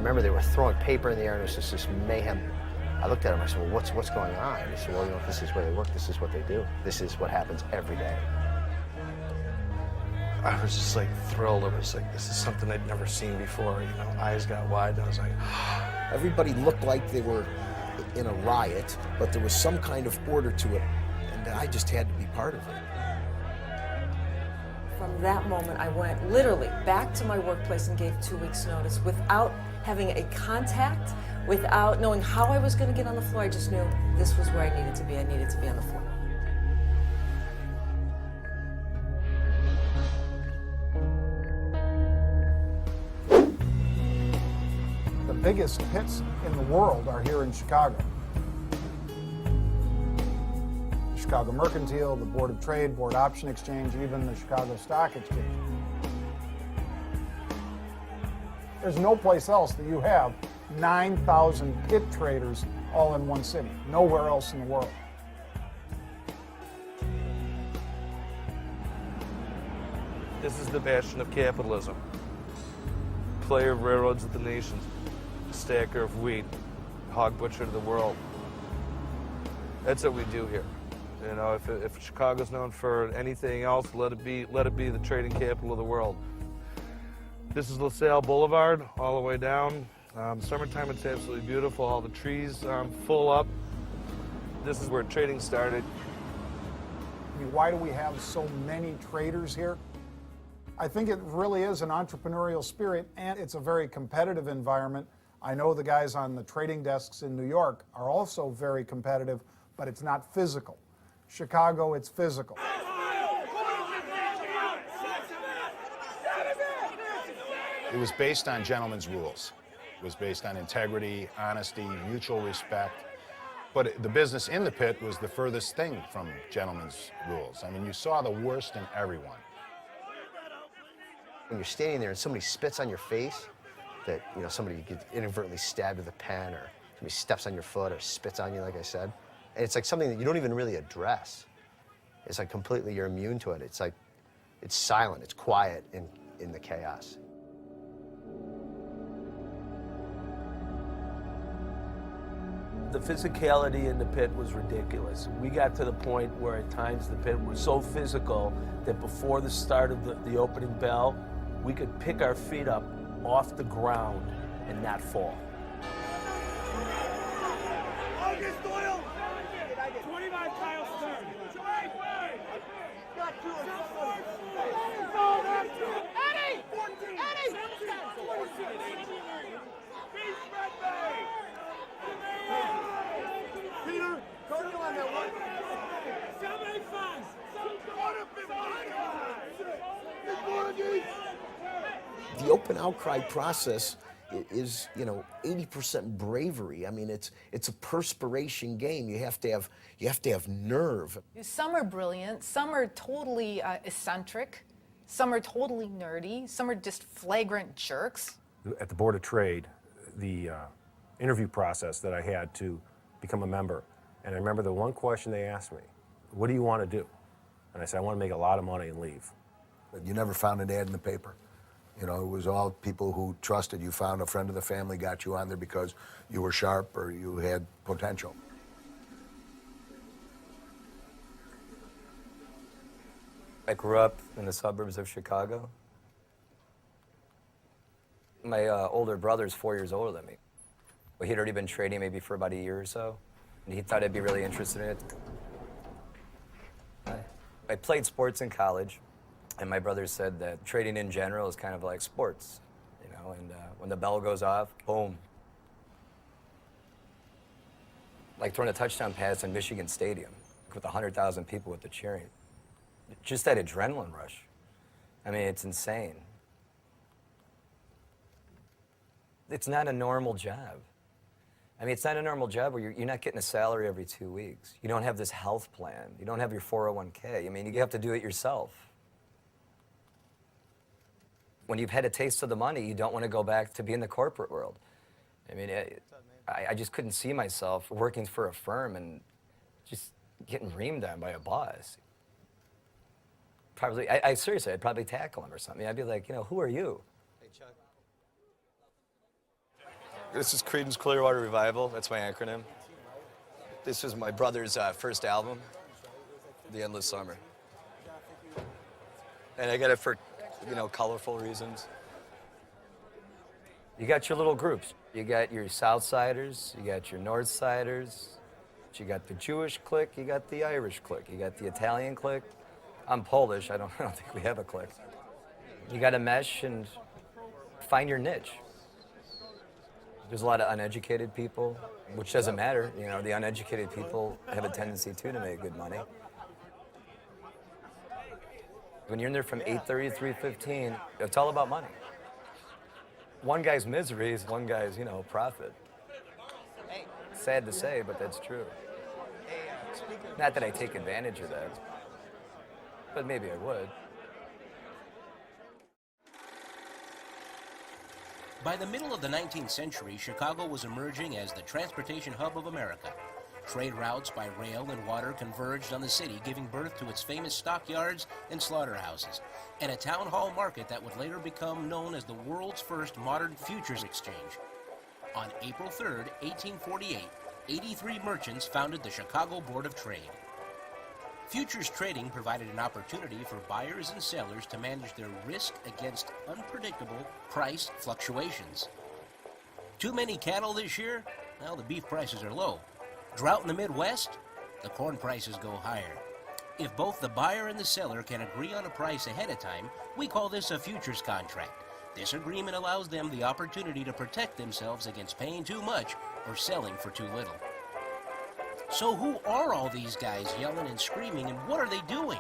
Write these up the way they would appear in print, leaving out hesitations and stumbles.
remember they were throwing paper in the air, and it was just this mayhem. I looked at him, I said, well, what's going on? He said, well, you know, this is where they work, this is what they do. This is what happens every day. I was just like thrilled. I was like, this is something I'd never seen before. You know, eyes got wide, and I was like, everybody looked like they were in a riot, but there was some kind of order to it, and I just had to be part of it. From that moment, I went literally back to my workplace and gave 2 weeks' notice without having a contact, without knowing how I was going to get on the floor. I just knew this was where I needed to be. I needed to be on the floor. The biggest hits in the world are here in Chicago. Chicago Mercantile, the Board of Trade, Board Option Exchange, even the Chicago Stock Exchange. There's no place else that you have 9,000 pit traders all in one city. Nowhere else in the world. this is the bastion of capitalism. Player of railroads of the nations, stacker of wheat, hog butcher of the world. That's what we do here. You know, if Chicago's known for anything else, let it be the trading capital of the world. This is LaSalle Boulevard, all the way down. Summertime, it's absolutely beautiful. All the trees full up. This is where trading started. I mean, why do we have so many traders here? I think it really is an entrepreneurial spirit, and it's a very competitive environment. I know the guys on the trading desks in New York are also very competitive, but it's not physical. Chicago, it's physical. It was based on gentlemen's rules. It was based on integrity, honesty, mutual respect. But the business in the pit was the furthest thing from gentlemen's rules. I mean, you saw the worst in everyone. When you're standing there and somebody spits on your face, that, you know, somebody gets inadvertently stabbed with a pen, or somebody steps on your foot or spits on you, like I said, and it's like something that you don't even really address. It's like completely, you're immune to it. It's like, it's silent, it's quiet in the chaos. The physicality in the pit was ridiculous. We got to the point where at times the pit was so physical that before the start of the opening bell, we could pick our feet up off the ground and not fall. August Doyle! 25 Kyle Stern. Eddie! 14! Eddie! Peter, Cardinal on that one. 75! The open outcry process is, you know, 80% bravery. I mean, it's a perspiration game. You have to have nerve. Some are brilliant, some are totally eccentric, some are totally nerdy, some are just flagrant jerks. At the Board of Trade, the interview process that I had to become a member, and I remember the one question they asked me, what do you want to do? And I said, I want to make a lot of money and leave. You never found an ad in the paper. You know, it was all people who trusted you. Found a friend of the family, got you on there because you were sharp or you had potential. I grew up in the suburbs of Chicago. My older brother's 4 years older than me. But he'd already been trading maybe for about a year or so, and he thought I'd be really interested in it. I played sports in college, and my brother said that trading in general is kind of like sports, you know, and when the bell goes off, boom. Like throwing a touchdown pass in Michigan Stadium with 100,000 people with the cheering. Just that adrenaline rush. I mean, it's insane. It's not a normal job. I mean, it's not a normal job where you're not getting a salary every 2 weeks. You don't have this health plan. You don't have your 401k. I mean, you have to do it yourself. When you've had a taste of the money, you don't want to go back to be in the corporate world. I mean, I just couldn't see myself working for a firm and just getting reamed on by a boss. Probably, seriously, I'd probably tackle him or something. I'd be like, you know, who are you? Hey, Chuck. This is Creedence Clearwater Revival. That's my acronym. This was my brother's first album, The Endless Summer. And I got it for, colorful reasons. You got your little groups. You got your Southsiders, you got your Northsiders, you got the Jewish clique, you got the Irish clique, you got the Italian clique. I'm Polish, I don't think we have a clique. You got to mesh and find your niche. There's a lot of uneducated people, which doesn't matter. The uneducated people have a tendency too to make good money. When you're in there from 8:30 to 3:15, it's all about money. One guy's misery is one guy's, profit. Sad to say, but that's true. Not that I take advantage of that, but maybe I would. By the middle of the 19th century, Chicago was emerging as the transportation hub of America. Trade routes by rail and water converged on the city, giving birth to its famous stockyards and slaughterhouses, and a town hall market that would later become known as the world's first modern futures exchange. On April 3rd, 1848, 83 merchants founded the Chicago Board of Trade. Futures trading provided an opportunity for buyers and sellers to manage their risk against unpredictable price fluctuations. Too many cattle this year? Well, the beef prices are low. Drought in the Midwest? The corn prices go higher. If both the buyer and the seller can agree on a price ahead of time, we call this a futures contract. This agreement allows them the opportunity to protect themselves against paying too much or selling for too little. So who are all these guys yelling and screaming, and what are they doing?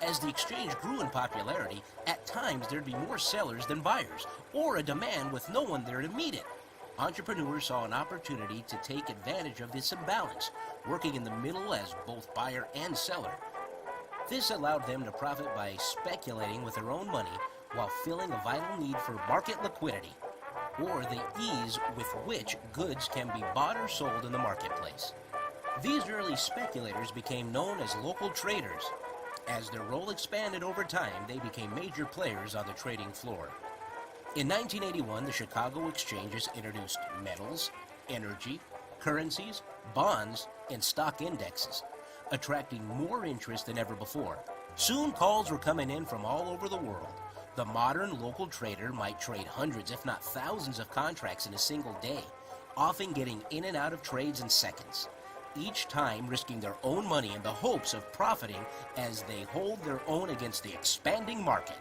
As the exchange grew in popularity, at times there'd be more sellers than buyers, or a demand with no one there to meet it. Entrepreneurs saw an opportunity to take advantage of this imbalance, working in the middle as both buyer and seller. This allowed them to profit by speculating with their own money while filling a vital need for market liquidity, or the ease with which goods can be bought or sold in the marketplace. These early speculators became known as local traders. As their role expanded over time, they became major players on the trading floor. In 1981, the Chicago exchanges introduced metals, energy, currencies, bonds, and stock indexes, attracting more interest than ever before. Soon, calls were coming in from all over the world. The modern local trader might trade hundreds, if not thousands, of contracts in a single day, often getting in and out of trades in seconds, each time risking their own money in the hopes of profiting as they hold their own against the expanding market.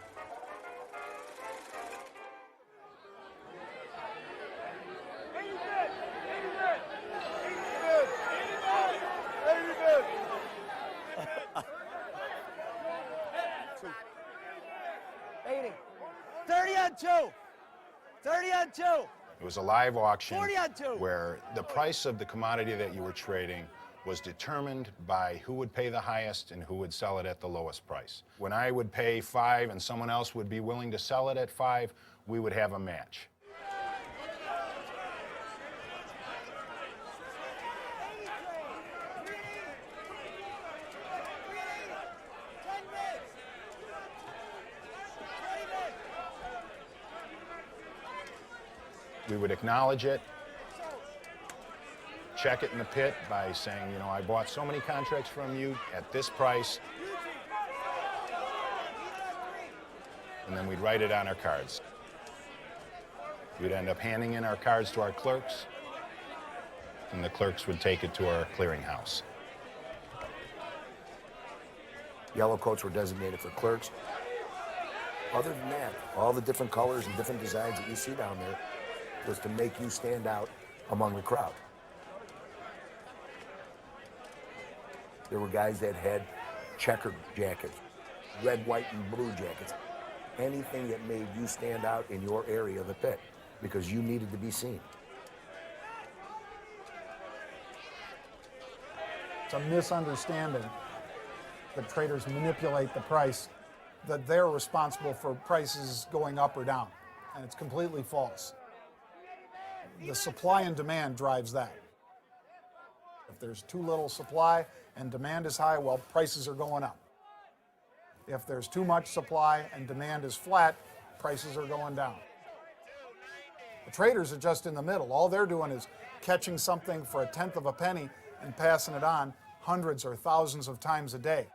It was a live auction 40 on 2. where the price of the commodity that you were trading was determined by who would pay the highest and who would sell it at the lowest price. When I would pay 5 and someone else would be willing to sell it at 5, we would have a match. We would acknowledge it, check it in the pit by saying, I bought so many contracts from you at this price, and then we'd write it on our cards. We'd end up handing in our cards to our clerks, and the clerks would take it to our clearinghouse. Yellow coats were designated for clerks. Other than that, all the different colors and different designs that you see down there was to make you stand out among the crowd. There were guys that had checkered jackets, red, white, and blue jackets, anything that made you stand out in your area of the pit because you needed to be seen. It's a misunderstanding that traders manipulate the price, that they're responsible for prices going up or down, and it's completely false. The supply and demand drives that. If there's too little supply and demand is high, well, prices are going up. If there's too much supply and demand is flat, prices are going down. The traders are just in the middle. All they're doing is catching something for a tenth of a penny and passing it on hundreds or thousands of times a day.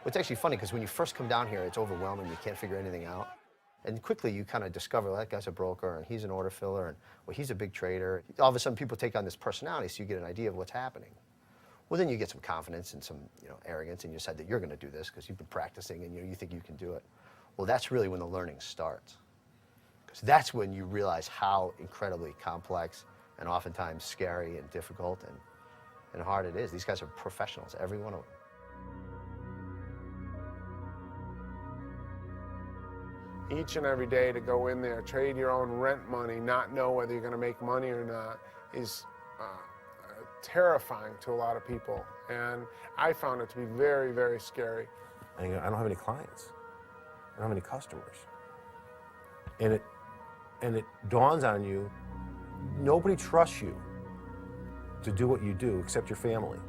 It's actually funny because when you first come down here, it's overwhelming. You can't figure anything out. And quickly you kind of discover, well, that guy's a broker and he's an order filler and, well, he's a big trader. All of a sudden people take on this personality so you get an idea of what's happening. Well, then you get some confidence and some arrogance and you decide that you're going to do this because you've been practicing and you think you can do it. Well, that's really when the learning starts. Because that's when you realize how incredibly complex and oftentimes scary and difficult and hard it is. These guys are professionals, every one of them. Each and every day to go in there, trade your own rent money, not know whether you're going to make money or not, is terrifying to a lot of people. And I found it to be very, very scary. I don't have any clients. I don't have any customers. And it dawns on you, nobody trusts you to do what you do except your family.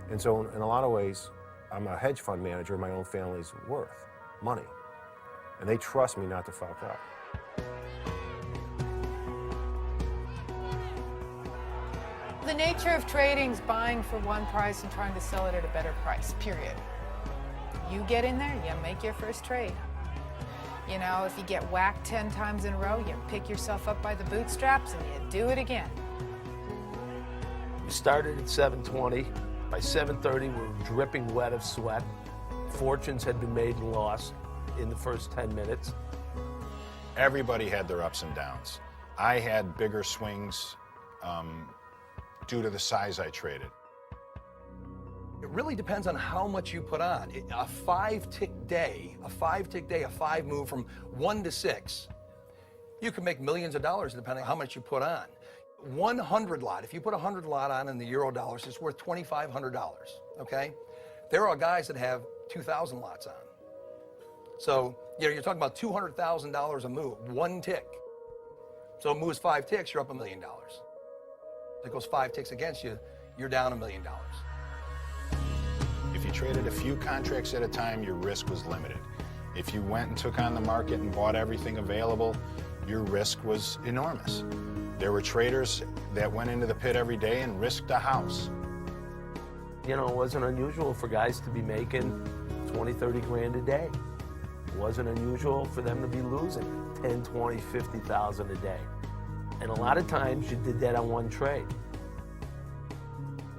And so in a lot of ways, I'm a hedge fund manager of my own family's worth, money. And they trust me not to fuck up. The nature of trading is buying for one price and trying to sell it at a better price, period. You get in there, you make your first trade. If you get whacked 10 times in a row, you pick yourself up by the bootstraps and you do it again. We started at 7:20. By 7:30, we were dripping wet of sweat. Fortunes had been made and lost in the first 10 minutes. Everybody had their ups and downs. I had bigger swings due to the size I traded. It really depends on how much you put on. A five-tick day, a five move from 1 to 6, you can make millions of dollars depending on how much you put on. 100 lot, if you put 100 lot on in the euro dollars, it's worth $2,500, okay? There are guys that have 2,000 lots on. So, you're talking about $200,000 a move, one tick. So it moves 5 ticks, you're up $1 million. If it goes 5 ticks against you, you're down $1 million. If you traded a few contracts at a time, your risk was limited. If you went and took on the market and bought everything available, your risk was enormous. There were traders that went into the pit every day and risked a house. It wasn't unusual for guys to be making 20, 30 grand a day. It wasn't unusual for them to be losing 10, 20, 50,000 a day. And a lot of times you did that on one trade.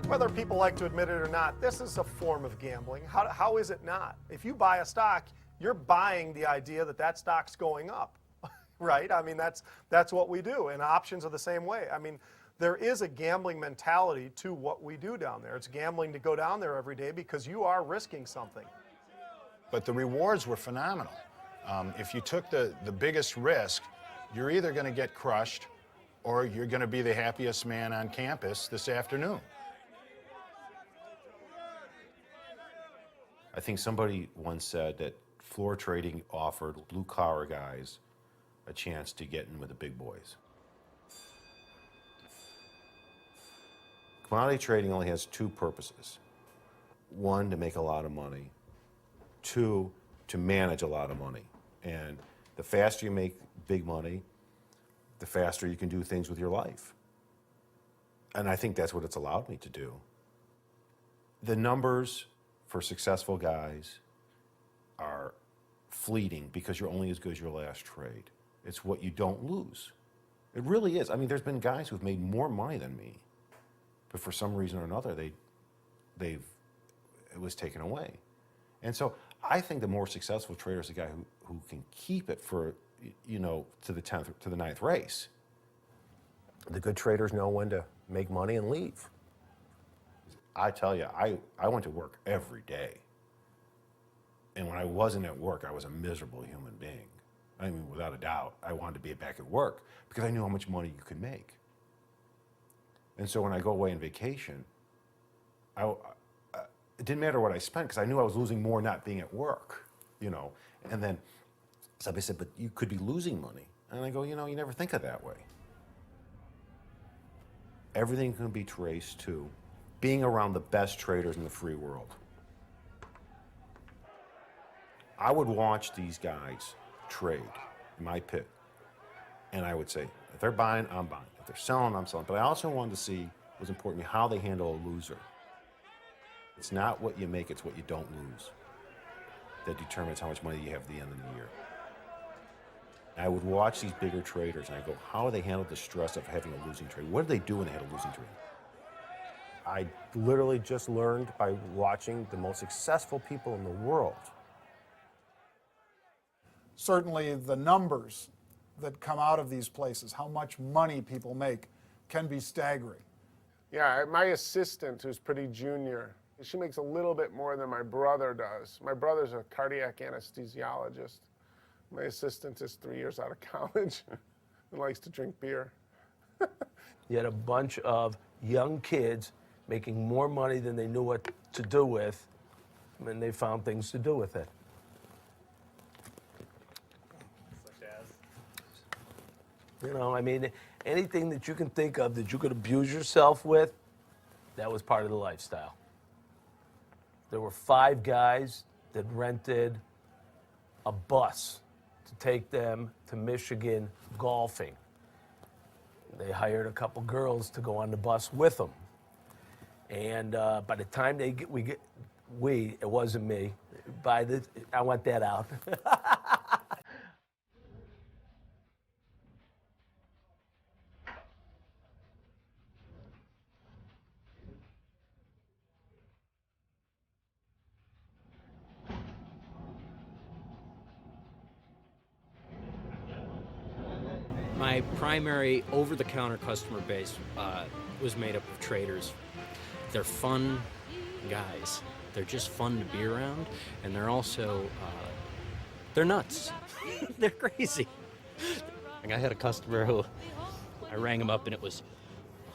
Whether people like to admit it or not, this is a form of gambling. How is it not? If you buy a stock, you're buying the idea that that stock's going up, right? I mean, that's what we do, and options are the same way. I mean, there is a gambling mentality to what we do down there. It's gambling to go down there every day because you are risking something. But the rewards were phenomenal. If you took the biggest risk, you're either going to get crushed or you're going to be the happiest man on campus this afternoon. I think somebody once said that floor trading offered blue-collar guys a chance to get in with the big boys. Commodity trading only has 2 purposes. 1, to make a lot of money. 2, to manage a lot of money. And the faster you make big money, the faster you can do things with your life. And I think that's what it's allowed me to do. The numbers for successful guys are fleeting because you're only as good as your last trade. It's what you don't lose. It really is. I mean, there's been guys who've made more money than me, but for some reason or another, it was taken away. And so I think the more successful trader is a guy who can keep it for, to the 10th, to the 9th race. The good traders know when to make money and leave. I tell you, I went to work every day. And when I wasn't at work, I was a miserable human being. I mean, without a doubt, I wanted to be back at work because I knew how much money you could make. And so when I go away on vacation, it didn't matter what I spent because I knew I was losing more not being at work, And then somebody said, but you could be losing money. And I go, you never think of it that way. Everything can be traced to being around the best traders in the free world. I would watch these guys trade in my pit. And I would say, if they're buying, I'm buying. If they're selling, I'm selling. But I also wanted to see, was important to me, how they handle a loser. It's not what you make, it's what you don't lose that determines how much money you have at the end of the year. I would watch these bigger traders and I go, how do they handle the stress of having a losing trade? What do they do when they have a losing trade? I literally just learned by watching the most successful people in the world. Certainly the numbers that come out of these places, how much money people make, can be staggering. Yeah, my assistant, who's pretty junior, she makes a little bit more than my brother does. My brother's a cardiac anesthesiologist. My assistant is 3 years out of college and likes to drink beer. You had a bunch of young kids making more money than they knew what to do with, and they found things to do with it. You know, I mean, anything that you can think of that you could abuse yourself with, that was part of the lifestyle. There were 5 guys that rented a bus to take them to Michigan golfing. They hired a couple girls to go on the bus with them. And by the time it wasn't me. I want that out. My primary over-the-counter customer base was made up of traders. They're fun guys. They're just fun to be around, and they're also, they're nuts. They're crazy. Like I had a customer who, I rang him up and it was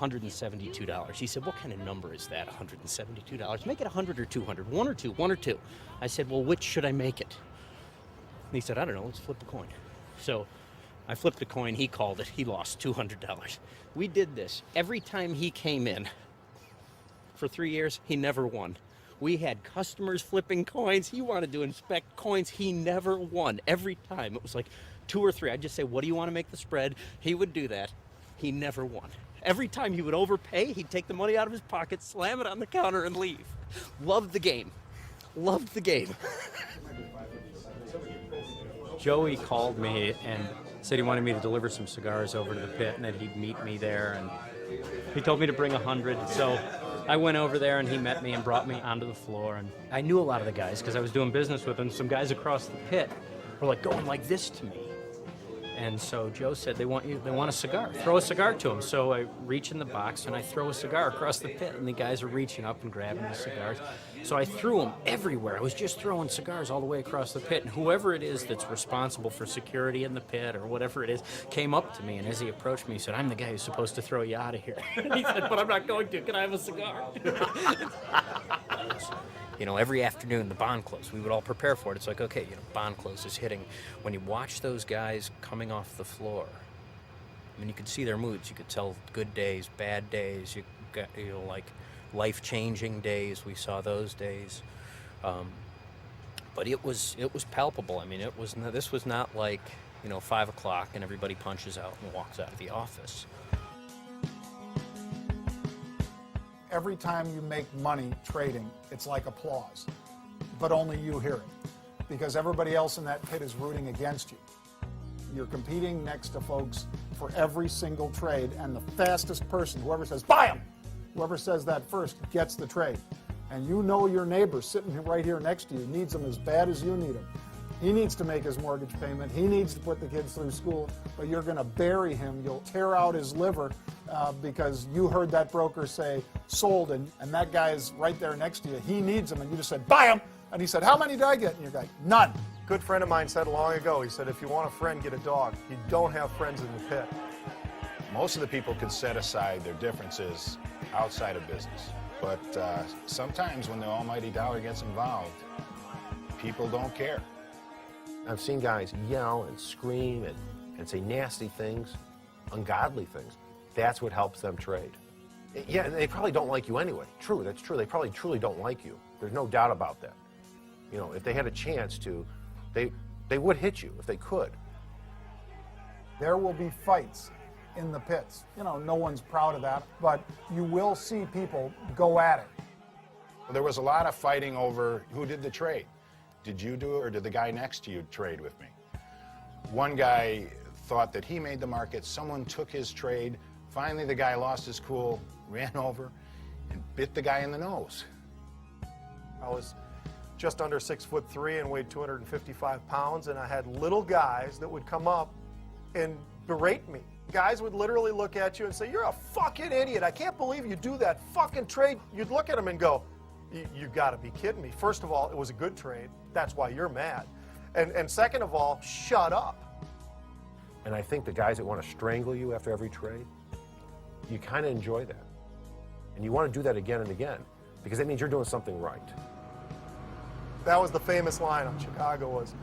$172. He said, what kind of number is that, $172? Make it 100 or 200, one or two. I said, well, which should I make it? And he said, I don't know, let's flip a coin. So I flipped a coin, he called it, he lost $200. We did this. Every time he came in, for 3 years, he never won. We had customers flipping coins, he wanted to inspect coins, he never won. Every time, it was like 2 or 3. I'd just say, what do you want to make the spread? He would do that. He never won. Every time he would overpay, he'd take the money out of his pocket, slam it on the counter, and leave. Loved the game. Loved the game. Joey called me and said he wanted me to deliver some cigars over to the pit and that he'd meet me there, and he told me to bring 100. So I went over there and he met me and brought me onto the floor, and I knew a lot of the guys because I was doing business with them. Some guys across the pit were like going like this to me. And so Joe said, they want a cigar. Throw a cigar to them. So I reach in the box and I throw a cigar across the pit, and the guys are reaching up and grabbing the cigars. So I threw them everywhere. I was just throwing cigars all the way across the pit. And whoever it is that's responsible for security in the pit or whatever it is came up to me, and as he approached me, he said, I'm the guy who's supposed to throw you out of here. And he said, but I'm not going to. Can I have a cigar? You know, every afternoon, the bond close, we would all prepare for it. It's like, okay, you know, bond close is hitting. When you watch those guys coming off the floor, I mean, you could see their moods. You could tell good days, bad days, you got, you know, like life-changing days. We saw those days. But it was palpable. I mean, this was not like, you know, 5 o'clock and everybody punches out and walks out of the office. Every time you make money trading, it's like applause, but only you hear it, because everybody else in that pit is rooting against you. You're competing next to folks for every single trade, and the fastest person, whoever says, buy them, whoever says that first gets the trade. And you know your neighbor sitting right here next to you needs them as bad as you need them. He needs to make his mortgage payment. He needs to put the kids through school, but you're going to bury him. You'll tear out his liver because you heard that broker say sold, and that guy is right there next to you. He needs them, and you just said, buy them. And he said, how many did I get? And you're like, none. Good friend of mine said long ago, he said, if you want a friend, get a dog. You don't have friends in the pit. Most of the people could set aside their differences outside of business. But sometimes when the almighty dollar gets involved, people don't care. I've seen guys yell and scream and say nasty things, ungodly things. That's what helps them trade. Yeah, and they probably don't like you anyway. True, that's true. They probably truly don't like you. There's no doubt about that. You know, if they had a chance to, They would hit you if they could. There will be fights in the pits. You know, no one's proud of that, but you will see people go at it. There was a lot of fighting over who did the trade. Did you do it, or did the guy next to you trade with me? One guy thought that he made the market. Someone took his trade. Finally, the guy lost his cool, ran over, and bit the guy in the nose. I was just under 6'3" and weighed 255 pounds, and I had little guys that would come up and berate me. Guys would literally look at you and say, "You're a fucking idiot. I can't believe you do that fucking trade." You'd look at them and go, "You gotta be kidding me." First of all, it was a good trade. That's why you're mad. And second of all, shut up. And I think the guys that want to strangle you after every trade, you kind of enjoy that. And you want to do that again and again, because that means you're doing something right. That was the famous line on Chicago was,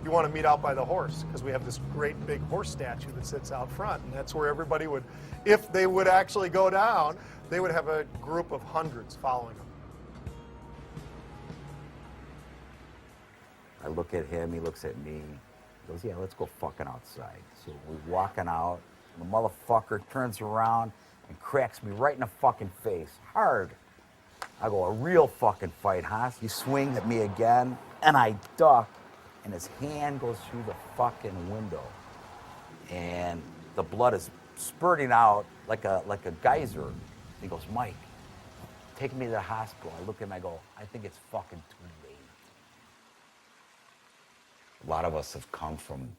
"You want to meet out by the horse," because we have this great big horse statue that sits out front, and that's where everybody would, if they would actually go down, they would have a group of hundreds following them. I look at him, he looks at me, he goes, "Yeah, let's go fucking outside." So we're walking out, and the motherfucker turns around and cracks me right in the fucking face, hard. I go, "A real fucking fight, huh?" He swings at me again, and I duck, and his hand goes through the fucking window. And the blood is spurting out like a geyser. He goes, "Mike, take me to the hospital." I look at him, I go, "I think it's fucking too late." A lot of us have come from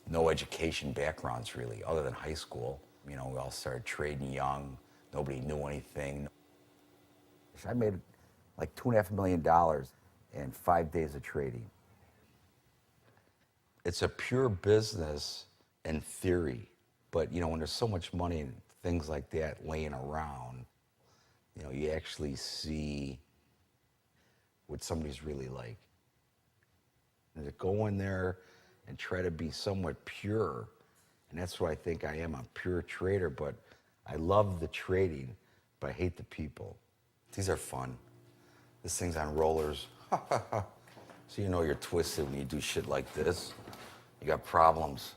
no education backgrounds, really, other than high school. You know, we all started trading young. Nobody knew anything. I made like $2.5 million in 5 days of trading. It's a pure business in theory, but you know, when there's so much money and things like that laying around, you know, you actually see what somebody's really like. And to go in there and try to be somewhat pure, and that's what I think I am. I'm a pure trader, but I love the trading, but I hate the people. These are fun. This thing's on rollers. So you know you're twisted when you do shit like this. You got problems.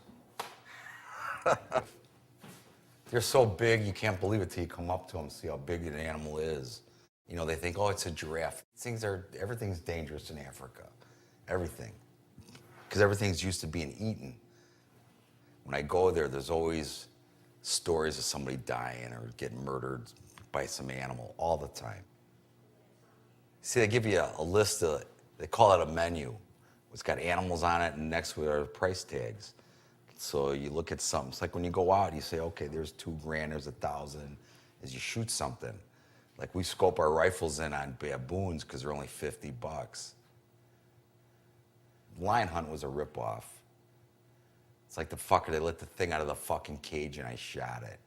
They're so big, you can't believe it till you come up to them, see how big an animal is. You know, they think, "Oh, it's a giraffe." Everything's dangerous in Africa. Everything. Because everything's used to being eaten. When I go there, there's always stories of somebody dying or getting murdered by some animal all the time. See, they give you a list of, they call it a menu. It's got animals on it, and next to it are price tags. So you look at something. It's like when you go out, you say, "Okay, there's $2,000, there's $1,000." As you shoot something, like we scope our rifles in on baboons because they're only $50. Lion hunt was a ripoff. It's like the fucker, they let the thing out of the fucking cage and I shot it.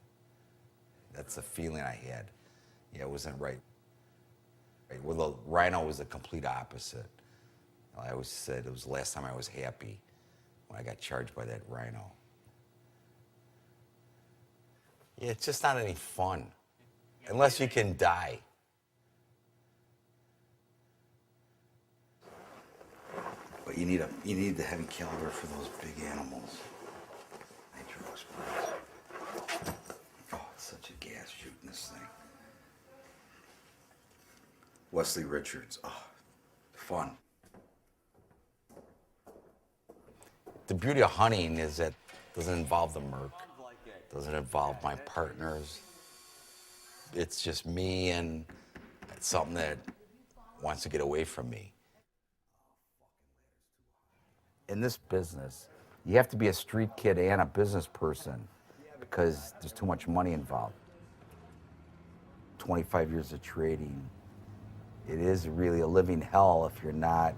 That's the feeling I had. Yeah, it wasn't right. Well, the rhino was the complete opposite. I always said it was the last time I was happy when I got charged by that rhino. Yeah, it's just not any fun, unless you can die. But you need the heavy caliber for those big animals. Nitro explosives. Oh, it's such a gas shooting this thing. Wesley Richards. Oh, fun. The beauty of hunting is that it doesn't involve the Merc. It doesn't involve my partners. It's just me and something that wants to get away from me. In this business, you have to be a street kid and a business person because there's too much money involved. 25 years of trading, it is really a living hell if you're not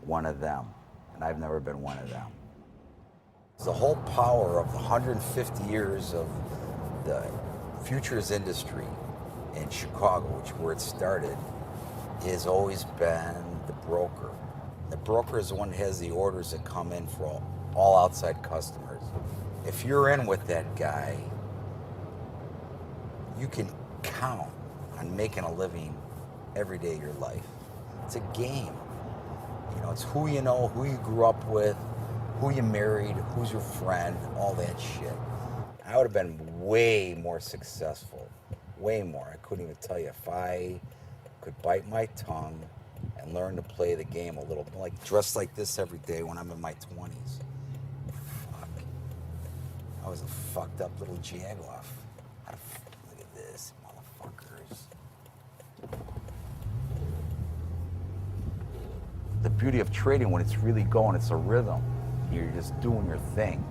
one of them. And I've never been one of them. The whole power of the 150 years of the futures industry in Chicago, which is where it started, has always been the broker. The broker is the one that has the orders that come in for all outside customers. If you're in with that guy, you can count on making a living every day of your life. It's a game. You know, it's who you know, who you grew up with, who you married, who's your friend, all that shit. I would have been way more successful, way more. I couldn't even tell you if I could bite my tongue and learn to play the game a little, like dress like this every day when I'm in my 20s. Fuck. I was a fucked up little jagoff. Look at this, motherfuckers. The beauty of trading when it's really going, it's a rhythm. You're just doing your thing.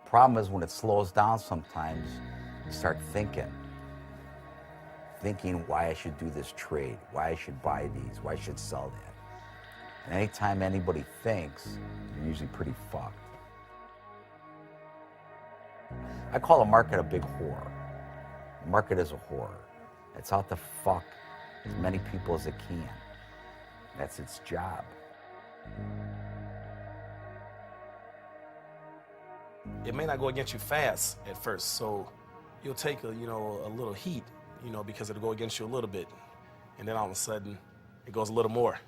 Problem is when it slows down sometimes, you start thinking why I should do this trade, why I should buy these, why I should sell that. And anytime anybody thinks, you're usually pretty fucked. I call the market a big whore. The market is a whore. It's out to fuck as many people as it can. That's its job. It may not go against you fast at first, so you'll take a little heat, because it'll go against you a little bit, and then all of a sudden it goes a little more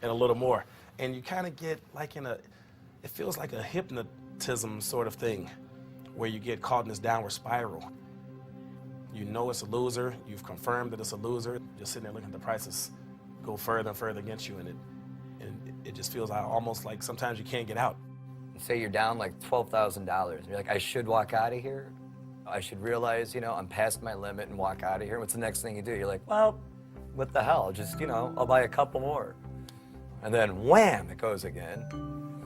and a little more, and you kind of get like it feels like a hypnotism sort of thing, where you get caught in this downward spiral. You know it's a loser, you've confirmed that it's a loser, you're sitting there looking at the prices go further and further against you, and it just feels almost like sometimes you can't get out. Say you're down like $12,000. You're like, I should walk out of here. I should realize, I'm past my limit and walk out of here. What's the next thing you do? You're like, well, what the hell? Just, I'll buy a couple more. And then wham, it goes again.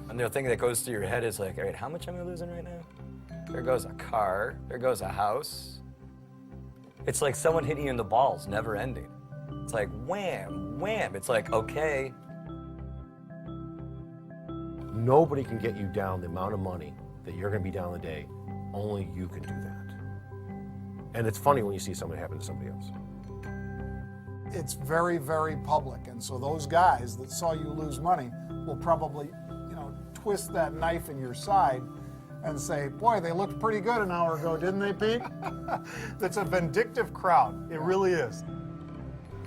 And the thing that goes through your head is like, all right, how much am I losing right now? There goes a car. There goes a house. It's like someone hitting you in the balls, never ending. It's like wham, wham. It's like, okay. Nobody can get you down the amount of money that you're going to be down the day. Only you can do that. And it's funny when you see something happen to somebody else. It's very, very public. And so those guys that saw you lose money will probably, twist that knife in your side and say, boy, they looked pretty good an hour ago, didn't they, Pete? It's a vindictive crowd. It really is.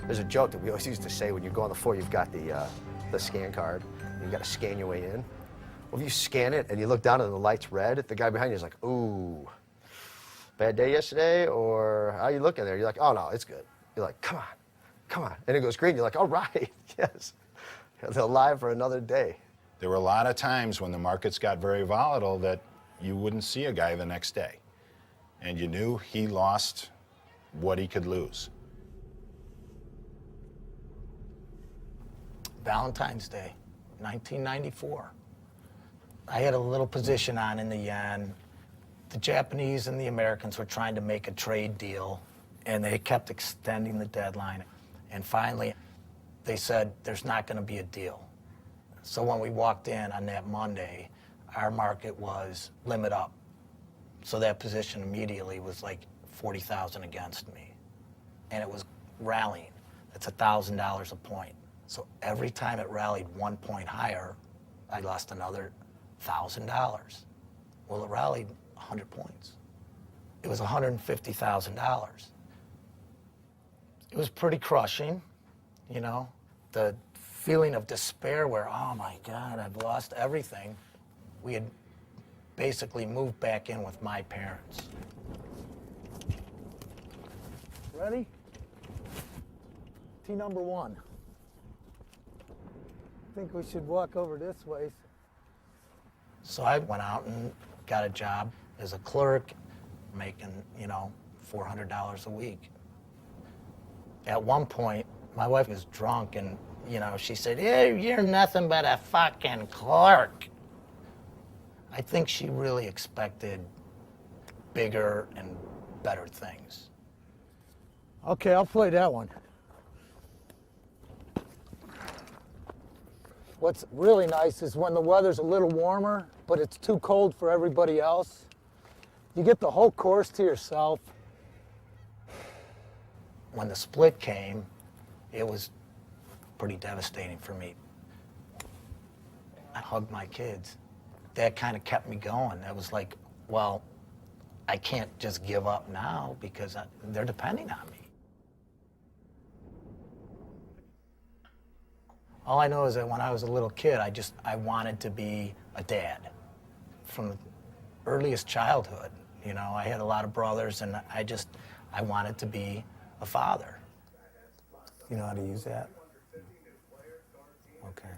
There's a joke that we always used to say when you go on the floor, you've got the scan card, you've got to scan your way in. Well, if you scan it and you look down and the light's red, the guy behind you is like, ooh, bad day yesterday, or how you looking there? You're like, oh no, it's good. You're like, come on. And it goes green, you're like, all right, yes. They're alive for another day. There were a lot of times when the markets got very volatile that you wouldn't see a guy the next day. And you knew he lost what he could lose. Valentine's Day, 1994. I had a little position on in the yen. The Japanese and the Americans were trying to make a trade deal, and they kept extending the deadline. And finally, they said, there's not going to be a deal. So when we walked in on that Monday, our market was limit up. So that position immediately was like 40,000 against me. And it was rallying. That's $1,000 a point. So every time it rallied 1 point higher, I lost another $1,000. Well, it rallied 100 points. It was $150,000. It was pretty crushing, the feeling of despair where, oh my God, I've lost everything. We had basically moved back in with my parents. Ready? Tee number 1. I think we should walk over this way. So I went out and got a job as a clerk, making, $400 a week. At one point, my wife was drunk and, she said, yeah, you're nothing but a fucking clerk. I think she really expected bigger and better things. Okay, I'll play that one. What's really nice is when the weather's a little warmer, but it's too cold for everybody else, you get the whole course to yourself. When the split came, it was pretty devastating for me. I hugged my kids. That kind of kept me going. That was like, well, I can't just give up now because they're depending on me. All I know is that when I was a little kid, I wanted to be a dad from the earliest childhood. You know, I had a lot of brothers, and I wanted to be a father. You know how to use that? Okay.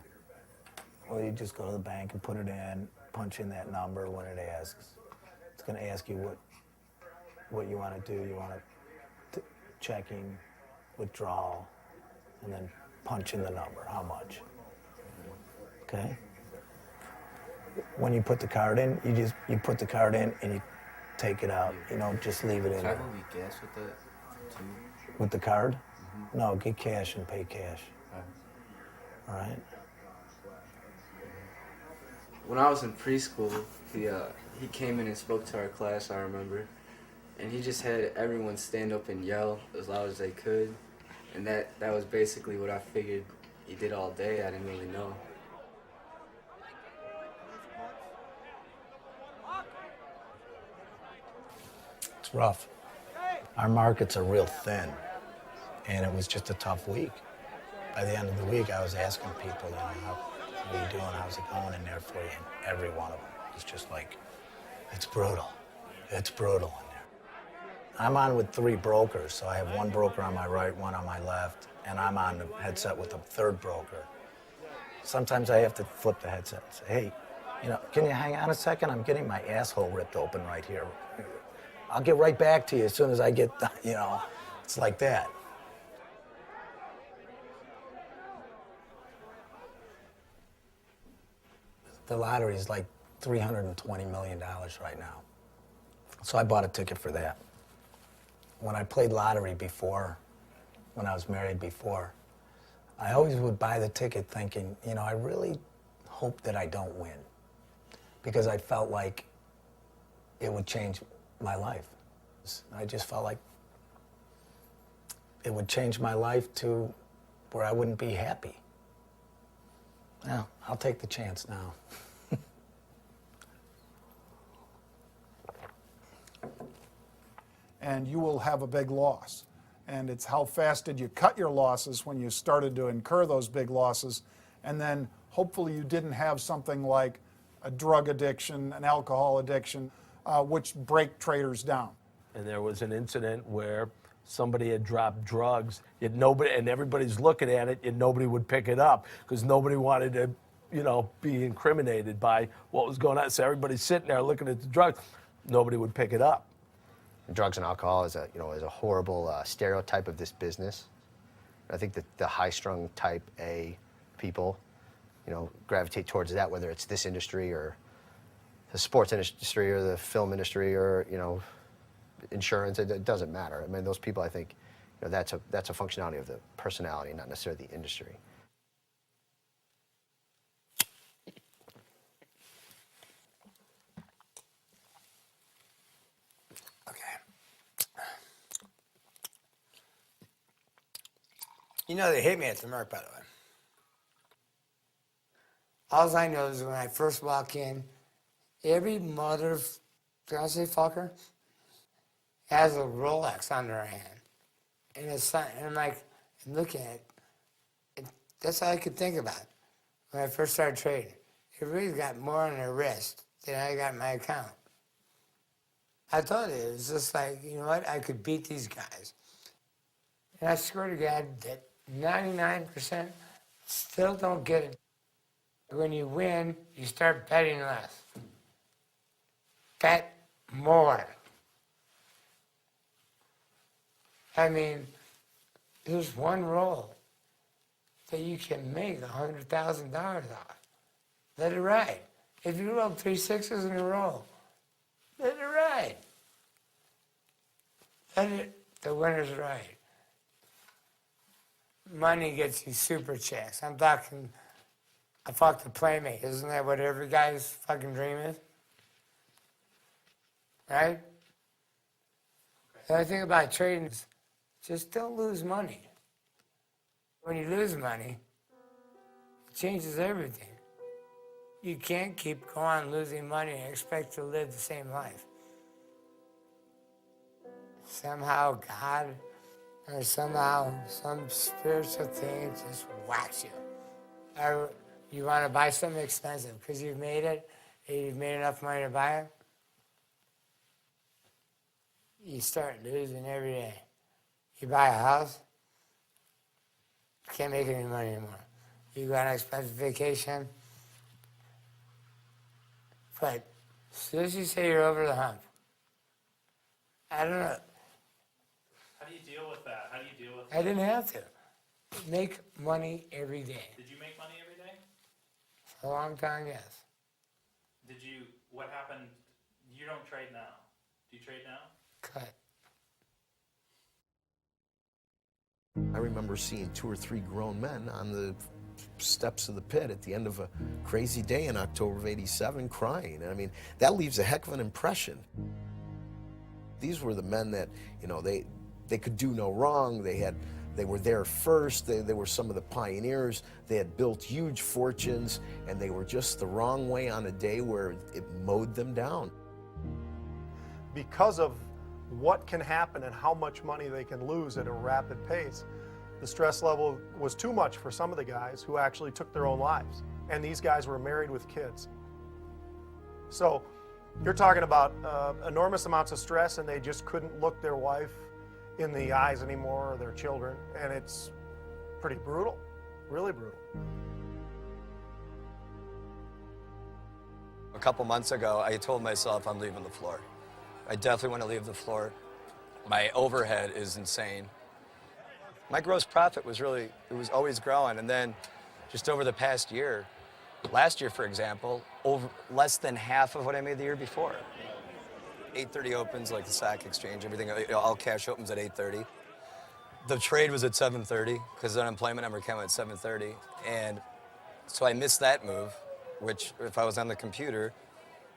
Well, you just go to the bank and put it in, punch in that number when it asks. It's going to ask you what you want to do. You want to checking, withdrawal, and then punch in the number, how much. Okay? When you put the card in, you put the card in and you take it out. You know, just leave it in there. Can I gas with that too? With the card? No, get cash and pay cash. All right? When I was in preschool, he came in and spoke to our class, I remember. And he just had everyone stand up and yell as loud as they could. And that was basically what I figured he did all day. I didn't really know. It's rough. Our markets are real thin, and it was just a tough week. By the end of the week, I was asking people, you know, how are you doing? How's it going in there for you? And every one of them was just like, it's brutal. It's brutal in there. I'm on with 3 brokers, so I have 1 broker on my right, 1 on my left, and I'm on the headset with a 3rd broker. Sometimes I have to flip the headset and say, hey, you know, can you hang on a second? I'm getting my asshole ripped open right here. I'll get right back to you as soon as I get, you know, it's like that. The lottery is like $320 million right now. So I bought a ticket for that. When I played lottery before, when I was married before, I always would buy the ticket thinking, you know, I really hope that I don't win. Because I felt like it would change my life. I just felt like it would change my life to where I wouldn't be happy. Well, I'll take the chance now. And you will have a big loss. And it's how fast did you cut your losses when you started to incur those big losses, and then hopefully you didn't have something like a drug addiction, an alcohol addiction, which break traders down. And there was an incident where somebody had dropped drugs, yet nobody, and everybody's looking at it, and nobody would pick it up because nobody wanted to, you know, be incriminated by what was going on. So everybody's sitting there looking at the drugs, nobody would pick it up. Drugs and alcohol is a horrible stereotype of this business. I think that the high-strung type A people, you know, gravitate towards that, whether it's this industry or the sports industry or the film industry or, you know, insurance. It doesn't matter. I mean, those people, I think, you know, that's a functionality of the personality, not necessarily the industry. You know they hit me at the Merc, by the way. All I know is when I first walk in, every mother, can I say fucker, has a Rolex on their hand. And it's and I'm like, I'm looking at it. That's all I could think about when I first started trading. Everybody's got more on their wrist than I got in my account. I thought it was just like, you know what, I could beat these guys. And I swear to God that 99% still don't get it. When you win, you start betting less. Bet more. I mean, there's one roll that you can make $100,000 off. Let it ride. If you roll 3 6s in a row, let it ride. Let it, the winner's ride. Money gets you super checks. I'm talking, I fucked the Playmate. Isn't that what every guy's fucking dream is? Right? The only thing about trading is just don't lose money. When you lose money, it changes everything. You can't keep going losing money and expect to live the same life. Somehow God or somehow some spiritual thing just whacks you. you want to buy something expensive because you've made it, and you've made enough money to buy it, you start losing every day. You buy a house, you can't make any money anymore. You go on an expensive vacation, but as soon as you say you're over the hump, I don't know. How do you deal with that? How do you deal with I didn't have to. Make money every day. Did you make money every day? For a long time, yes. Did you, what happened? You don't trade now. Do you trade now? Cut. I remember seeing 2 or 3 grown men on the steps of the pit at the end of a crazy day in October of '87 crying. And I mean, that leaves a heck of an impression. These were the men that, you know, they could do no wrong. They were there first. They were some of the pioneers. They had built huge fortunes, and they were just the wrong way on a day where it mowed them down. Because of what can happen and how much money they can lose at a rapid pace, the stress level was too much for some of the guys who actually took their own lives. And these guys were married with kids. So you're talking about enormous amounts of stress, and they just couldn't look their wife in the eyes anymore, or their children, and it's pretty brutal, really brutal. A couple months ago, I told myself I'm leaving the floor. I definitely want to leave the floor. My overhead is insane. My gross profit was always growing, and then just over the past year, last year, for example, less than half of what I made the year before. 8:30 opens, like the stock exchange, everything, all cash opens at 8:30. The trade was at 7:30 because the unemployment number came out at 7:30. And so I missed that move, which if I was on the computer,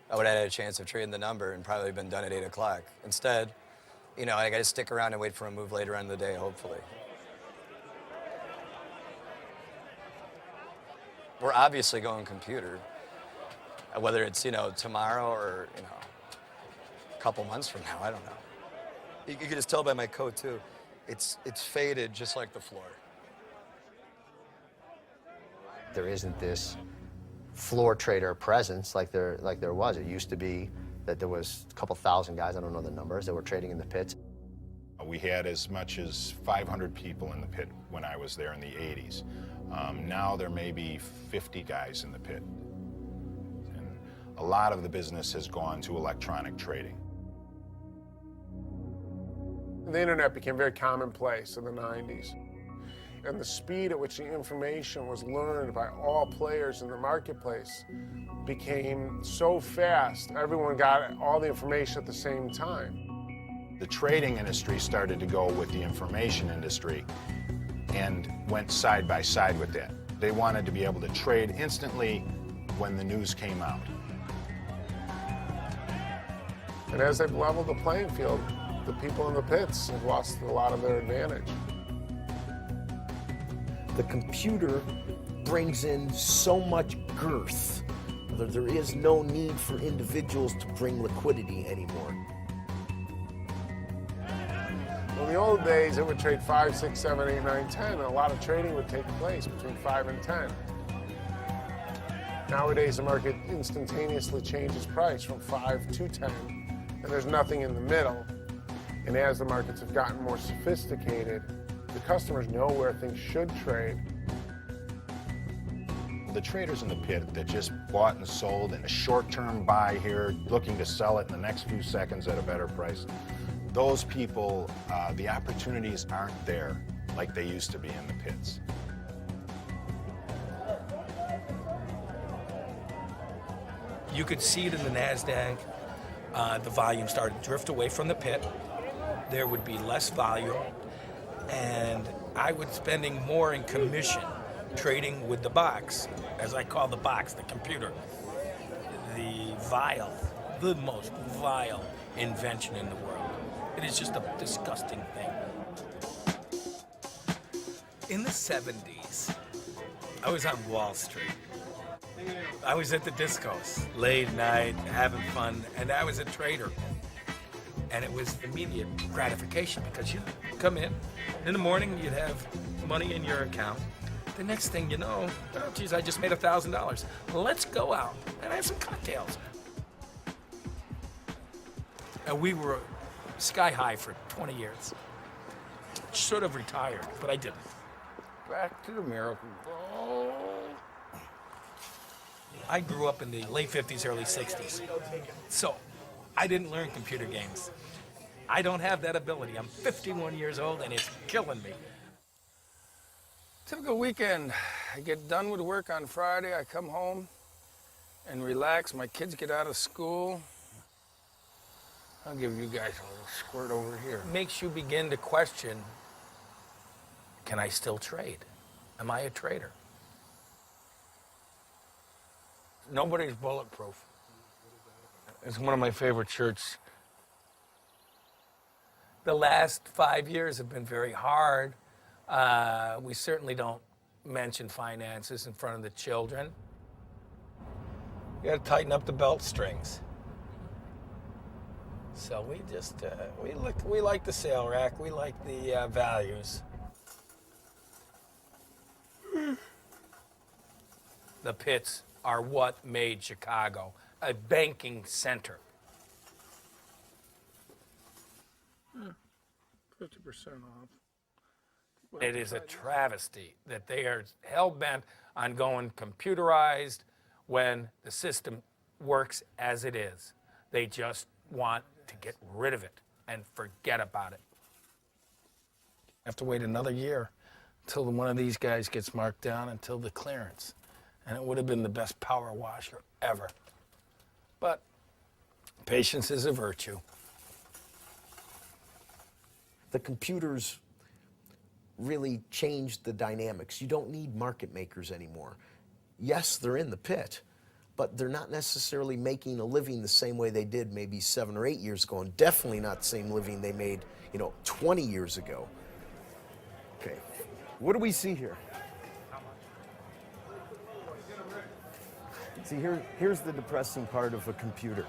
I would have had a chance of trading the number and probably been done at 8 o'clock. Instead, you know, I got to stick around and wait for a move later on in the day, hopefully. We're obviously going computer, whether it's, you know, tomorrow or, you know, a couple months from now, I don't know. You can just tell by my coat too. It's faded just like the floor. There isn't this floor trader presence like there was. It used to be that there was a couple thousand guys, I don't know the numbers, that were trading in the pits. We had as much as 500 people in the pit when I was there in the 80s. Now there may be 50 guys in the pit. And a lot of the business has gone to electronic trading. The internet became very commonplace in the 90s. And the speed at which the information was learned by all players in the marketplace became so fast, everyone got all the information at the same time. The trading industry started to go with the information industry and went side by side with that. They wanted to be able to trade instantly when the news came out. And as they've leveled the playing field, the people in the pits have lost a lot of their advantage. The computer brings in so much girth that there is no need for individuals to bring liquidity anymore. Well, in the old days, it would trade 5, 6, 7, 8, 9, 10, and a lot of trading would take place between 5 and 10. Nowadays, the market instantaneously changes price from 5 to 10, and there's nothing in the middle. And as the markets have gotten more sophisticated, the customers know where things should trade. The traders in the pit that just bought and sold in a short-term buy here, looking to sell it in the next few seconds at a better price, those people, the opportunities aren't there like they used to be in the pits. You could see it in the NASDAQ. The volume started to drift away from the pit. There would be less volume, and I was spending more in commission trading with the box, as I call the box, the computer. The most vile invention in the world. It is just a disgusting thing. In the 70s, I was on Wall Street. I was at the discos, late night, having fun, and I was a trader. And it was immediate gratification because you come in the morning, you'd have money in your account. The next thing you know, oh, geez, I just made $1,000. Let's go out and have some cocktails. And we were sky high for 20 years. Should have retired, but I didn't. Back to the miracle. I grew up in the late 50s, early 60s. So I didn't learn computer games. I don't have that ability. I'm 51 years old and it's killing me. Typical weekend. I get done with work on Friday, I come home and relax. My kids get out of school. I'll give you guys a little squirt over here. Makes you begin to question, can I still trade? Am I a trader? Nobody's bulletproof. It's one of my favorite shirts. The last 5 years have been very hard. We certainly don't mention finances in front of the children. You gotta tighten up the belt strings. So we just, we like the sale rack, we like the values. The pits are what made Chicago a banking center. 50% off. It is a travesty that they are hell-bent on going computerized when the system works as it is. They just want to get rid of it and forget about it. Have to wait another year until one of these guys gets marked down until the clearance. And it would have been the best power washer ever. But patience is a virtue. The computers really changed the dynamics. You don't need market makers anymore. Yes, they're in the pit, but they're not necessarily making a living the same way they did maybe 7 or 8 years ago, and definitely not the same living they made, 20 years ago. Okay, what do we see here? See, here's the depressing part of a computer.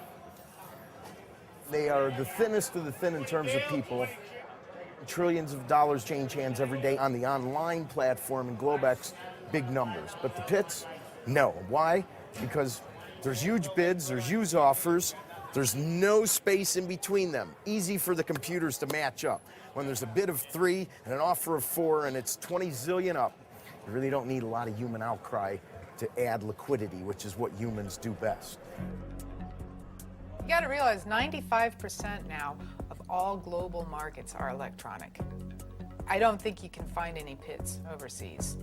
They are the thinnest of the thin in terms of people. Trillions of dollars change hands every day on the online platform in Globex, big numbers. But the pits, no. Why? Because there's huge bids, there's huge offers, there's no space in between them. Easy for the computers to match up. When there's a bid of 3 and an offer of 4 and it's 20 zillion up, you really don't need a lot of human outcry to add liquidity, which is what humans do best. You got to realize 95% now of all global markets are electronic. I don't think you can find any pits overseas.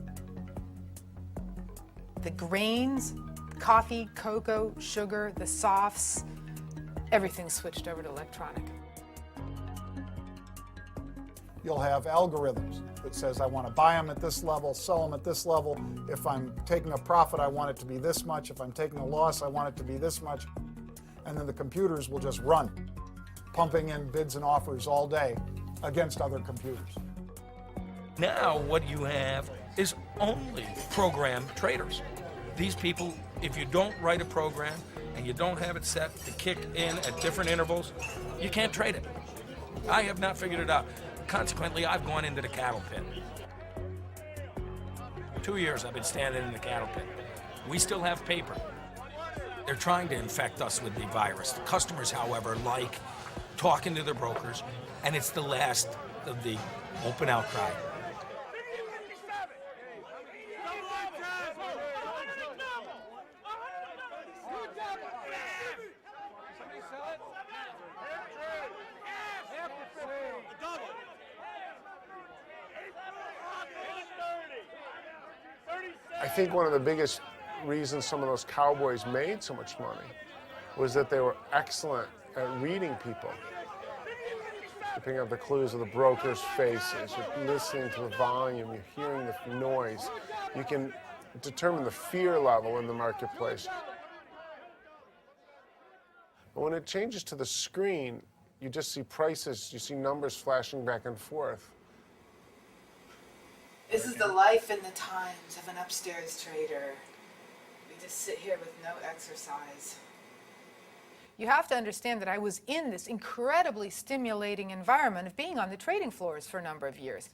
The grains, coffee, cocoa, sugar, the softs, everything's switched over to electronic. You'll have algorithms that says I want to buy them at this level, sell them at this level. If I'm taking a profit, I want it to be this much. If I'm taking a loss, I want it to be this much. And then the computers will just run, pumping in bids and offers all day against other computers. Now what you have is only programmed traders. These people, if you don't write a program and you don't have it set to kick in at different intervals, you can't trade it. I have not figured it out. Consequently, I've gone into the cattle pit. 2 years I've been standing in the cattle pit. We still have paper. They're trying to infect us with the virus. The customers, however, like talking to their brokers, and it's the last of the open outcry. I think one of the biggest reasons some of those cowboys made so much money was that they were excellent at reading people. You're picking up the clues of the brokers' faces, you're listening to the volume, you're hearing the noise. You can determine the fear level in the marketplace. But when it changes to the screen, you just see prices, you see numbers flashing back and forth. This is the life and the times of an upstairs trader. We just sit here with no exercise. You have to understand that I was in this incredibly stimulating environment of being on the trading floors for a number of years.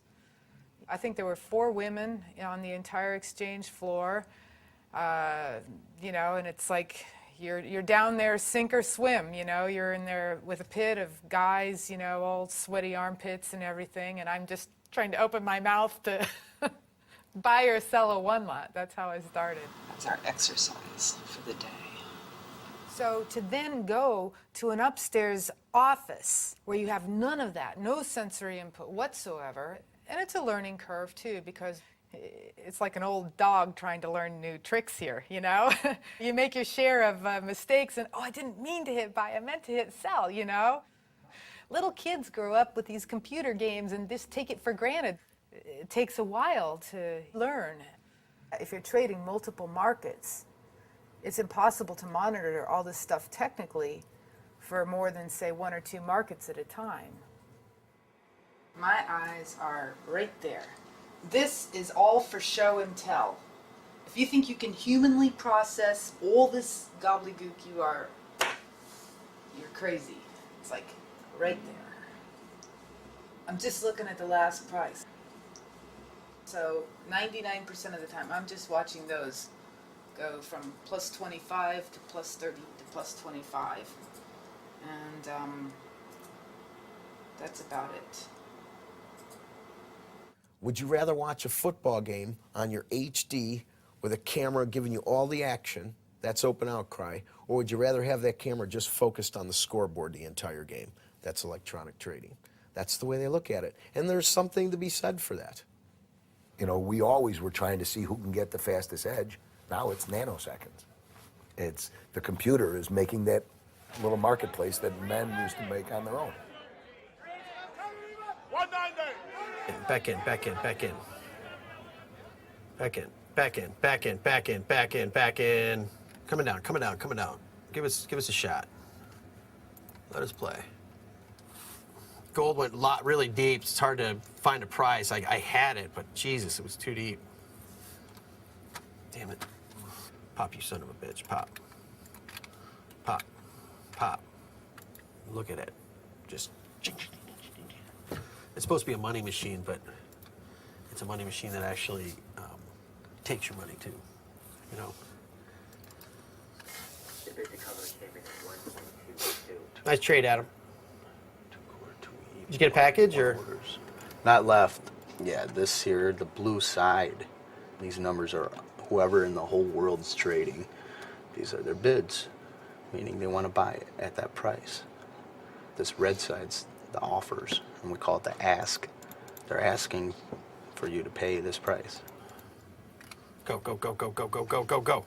I think there were 4 women on the entire exchange floor, you know, and it's like you're down there sink or swim, you know, you're in there with a pit of guys, you know, all sweaty armpits and everything, and I'm just trying to open my mouth to buy or sell a one lot. That's how I started. That's our exercise for the day. So to then go to an upstairs office where you have none of that, no sensory input whatsoever, and it's a learning curve too, because it's like an old dog trying to learn new tricks here, you know? You make your share of mistakes and, oh, I didn't mean to hit buy, I meant to hit sell, you know? Little kids grow up with these computer games and just take it for granted. It takes a while to learn. If you're trading multiple markets, it's impossible to monitor all this stuff technically for more than, say, 1 or 2 markets at a time. My eyes are right there. This is all for show and tell. If you think you can humanly process all this gobbledygook, you're crazy. It's like right there. I'm just looking at the last price. So 99% of the time, I'm just watching those go from plus 25 to plus 30 to plus 25. And that's about it. Would you rather watch a football game on your HD with a camera giving you all the action, that's open outcry, or would you rather have that camera just focused on the scoreboard the entire game? That's electronic trading. That's the way they look at it. And there's something to be said for that. You know, we always were trying to see who can get the fastest edge. Now it's nanoseconds. It's the computer is making that little marketplace that men used to make on their own. 190. Back in, back in, back in. Back in, back in, back in, back in, back in, back in. Coming down, coming down, coming down. Give us a shot. Let us play. Gold went really deep. It's hard to find a price. I had it, but Jesus, it was too deep. Damn it. Pop, you son of a bitch. Pop. Pop. Pop. Look at it. Just. It's supposed to be a money machine, but it's a money machine that actually takes your money too. You know? Nice trade, Adam. Did you get a package or? Not left. Yeah, this here, the blue side. These numbers are whoever in the whole world's trading. These are their bids, meaning they want to buy it at that price. This red side's the offers, and we call it the ask. They're asking for you to pay this price. Go, go, go, go, go, go, go, go, go.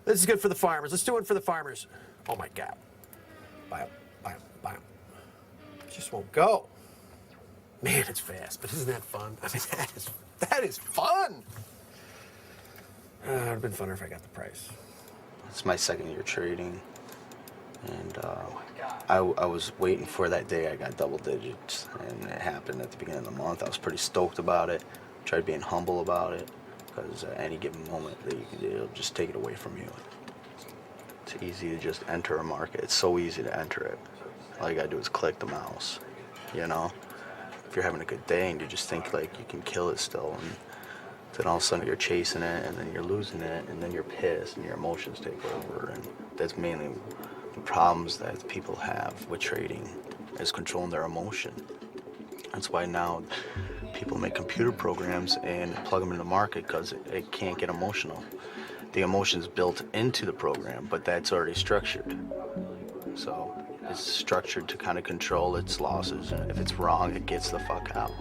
This is good for the farmers. Let's do it for the farmers. Oh my God. Buy them, buy them, buy them. Just won't go. Man, it's fast, but isn't that fun? I mean, that is fun. It would have been funner if I got the price. It's my second year trading, and I was waiting for that day I got double digits, and it happened at the beginning of the month. I was pretty stoked about it. Tried being humble about it, because at any given moment, it'll just take it away from you. It's easy to just enter a market. It's so easy to enter it. All you gotta do is click the mouse, you know? If you're having a good day and you just think like you can kill it still, and then all of a sudden you're chasing it, and then you're losing it, and then you're pissed, and your emotions take over, and that's mainly the problems that people have with trading, is controlling their emotion. That's why now people make computer programs and plug them in the market, because it can't get emotional. The emotion's built into the program, but that's already structured. So it's structured to kind of control its losses, and if it's wrong, it gets the fuck out.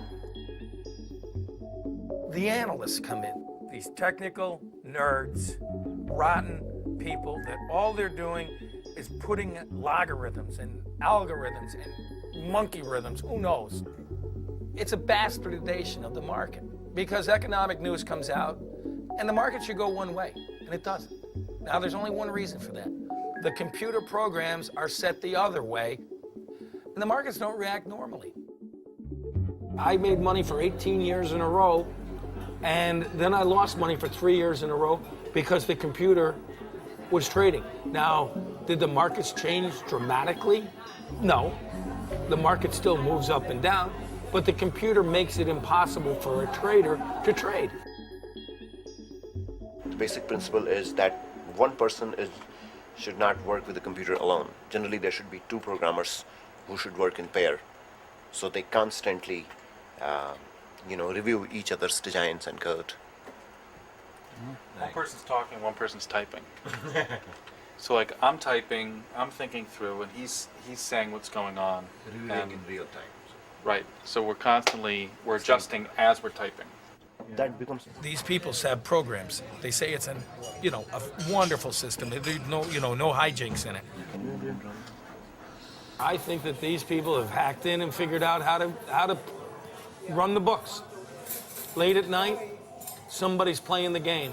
The analysts come in, these technical nerds, rotten people that all they're doing is putting logarithms and algorithms and monkey rhythms, who knows? It's a bastardization of the market, because economic news comes out and the market should go one way, and it doesn't. Now, there's only one reason for that. The computer programs are set the other way, and the markets don't react normally. I made money for 18 years in a row, and then I lost money for 3 years in a row because the computer was trading. Now, did the markets change dramatically? No. The market still moves up and down, but the computer makes it impossible for a trader to trade. The basic principle is that one person should not work with the computer alone. Generally, there should be two programmers who should work in pair, so they constantly, review each other's designs and code. One person's talking, one person's typing. So like I'm typing, I'm thinking through, and he's saying what's going on. Reviewing in real time. Right. So we're adjusting as we're typing. That becomes. These people have programs. They say it's a wonderful system. There's no hijinks in it. I think that these people have hacked in and figured out how to run the books. Late at night, somebody's playing the game.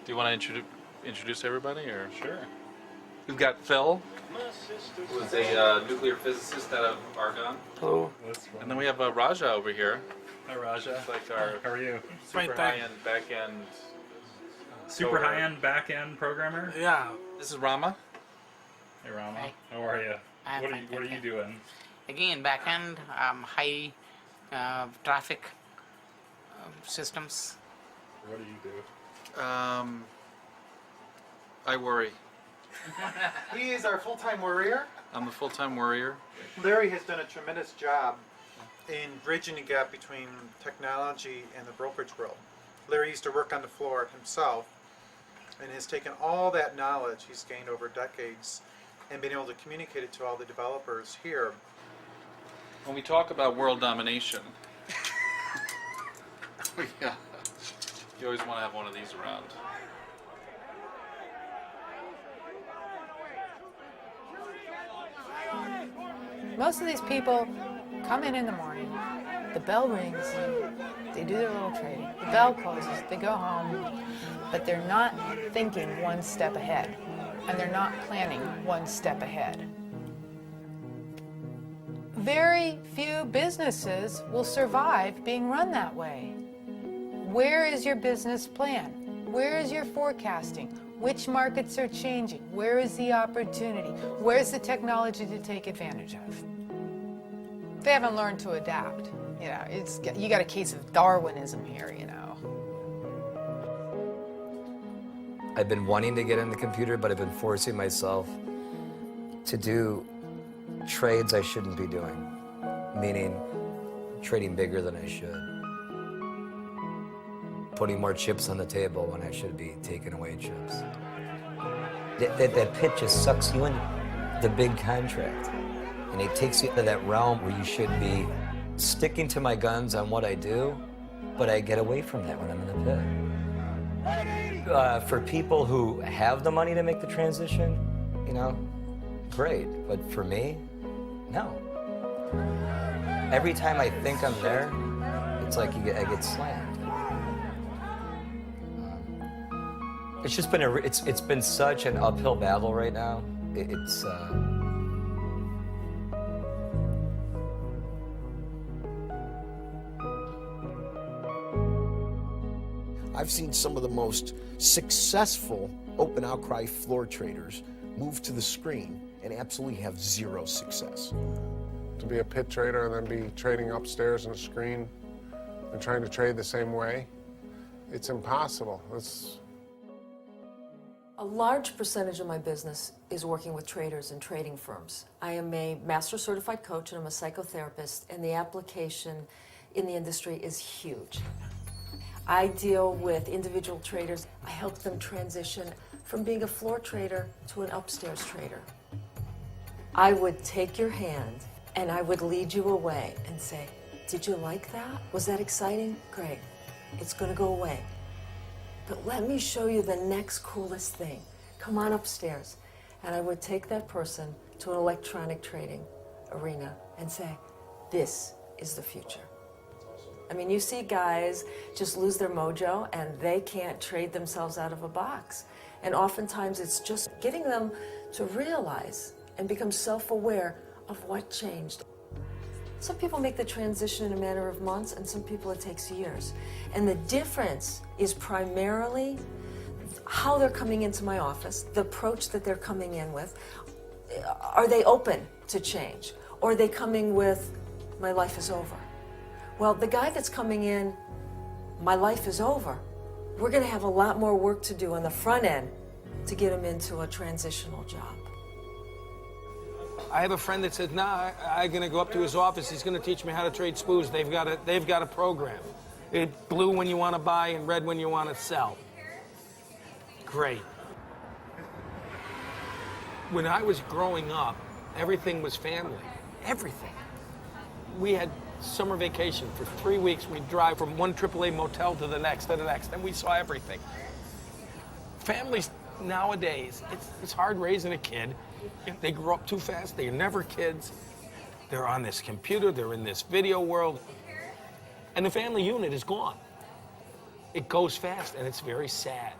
Do you want to introduce everybody, or sure? We've got Phil, who is a nuclear physicist out of Argonne. Hello. And then we have Raja over here. Hi, Raja. It's like our How are you? super high-end back-end. Super high-end back-end programmer? Yeah. This is Rama. Hey, Rama. Hi. How are you? I'm fine, What are you doing? Again, backend, high traffic systems. What do you do? I worry. He is our full-time warrior. I'm the full-time warrior. Larry has done a tremendous job in bridging the gap between technology and the brokerage world. Larry used to work on the floor himself and has taken all that knowledge he's gained over decades and been able to communicate it to all the developers here. When we talk about world domination, yeah, you always want to have one of these around. Most of these people come in the morning, the bell rings, they do their little trading, the bell closes, they go home, but they're not thinking one step ahead, and they're not planning one step ahead. Very few businesses will survive being run that way. Where is your business plan? Where is your forecasting? Which markets are changing? Where is the opportunity? Where's the technology to take advantage of? They haven't learned to adapt. You got a case of Darwinism here, I've been wanting to get in the computer, but I've been forcing myself to do trades I shouldn't be doing, meaning trading bigger than I should. Putting more chips on the table when I should be taking away chips. That pit just sucks you in the big contract. And it takes you into that realm where you should be sticking to my guns on what I do, but I get away from that when I'm in the pit. For people who have the money to make the transition, great. But for me, no. Every time I think I'm there, it's like I get slammed. It's just been it's been such an uphill battle right now. I've seen some of the most successful open outcry floor traders move to the screen and absolutely have zero success. To be a pit trader and then be trading upstairs on a screen and trying to trade the same way, it's impossible. A large percentage of my business is working with traders and trading firms. I am a master certified coach and I'm a psychotherapist, and the application in the industry is huge. I deal with individual traders. I help them transition from being a floor trader to an upstairs trader. I would take your hand and I would lead you away and say, did you like that? Was that exciting? Great. It's going to go away. But let me show you the next coolest thing. Come on upstairs. And I would take that person to an electronic trading arena and say, this is the future. I mean, you see guys just lose their mojo and they can't trade themselves out of a box. And oftentimes it's just getting them to realize and become self-aware of what changed. Some people make the transition in a matter of months, and some people it takes years. And the difference is primarily how they're coming into my office, the approach that they're coming in with. Are they open to change? Or are they coming with, my life is over? Well, the guy that's coming in, my life is over, we're going to have a lot more work to do on the front end to get him into a transitional job. I have a friend that said, nah, I'm going to go up to his office. He's going to teach me how to trade spoons. They've got a program. It's blue when you want to buy and red when you want to sell. Great. When I was growing up, everything was family. Everything. We had summer vacation for 3 weeks. We'd drive from one AAA motel to the next, and we saw everything. Families nowadays, it's hard raising a kid. They grow up too fast. They're never kids. They're on this computer. They're in this video world. And the family unit is gone. It goes fast, and it's very sad.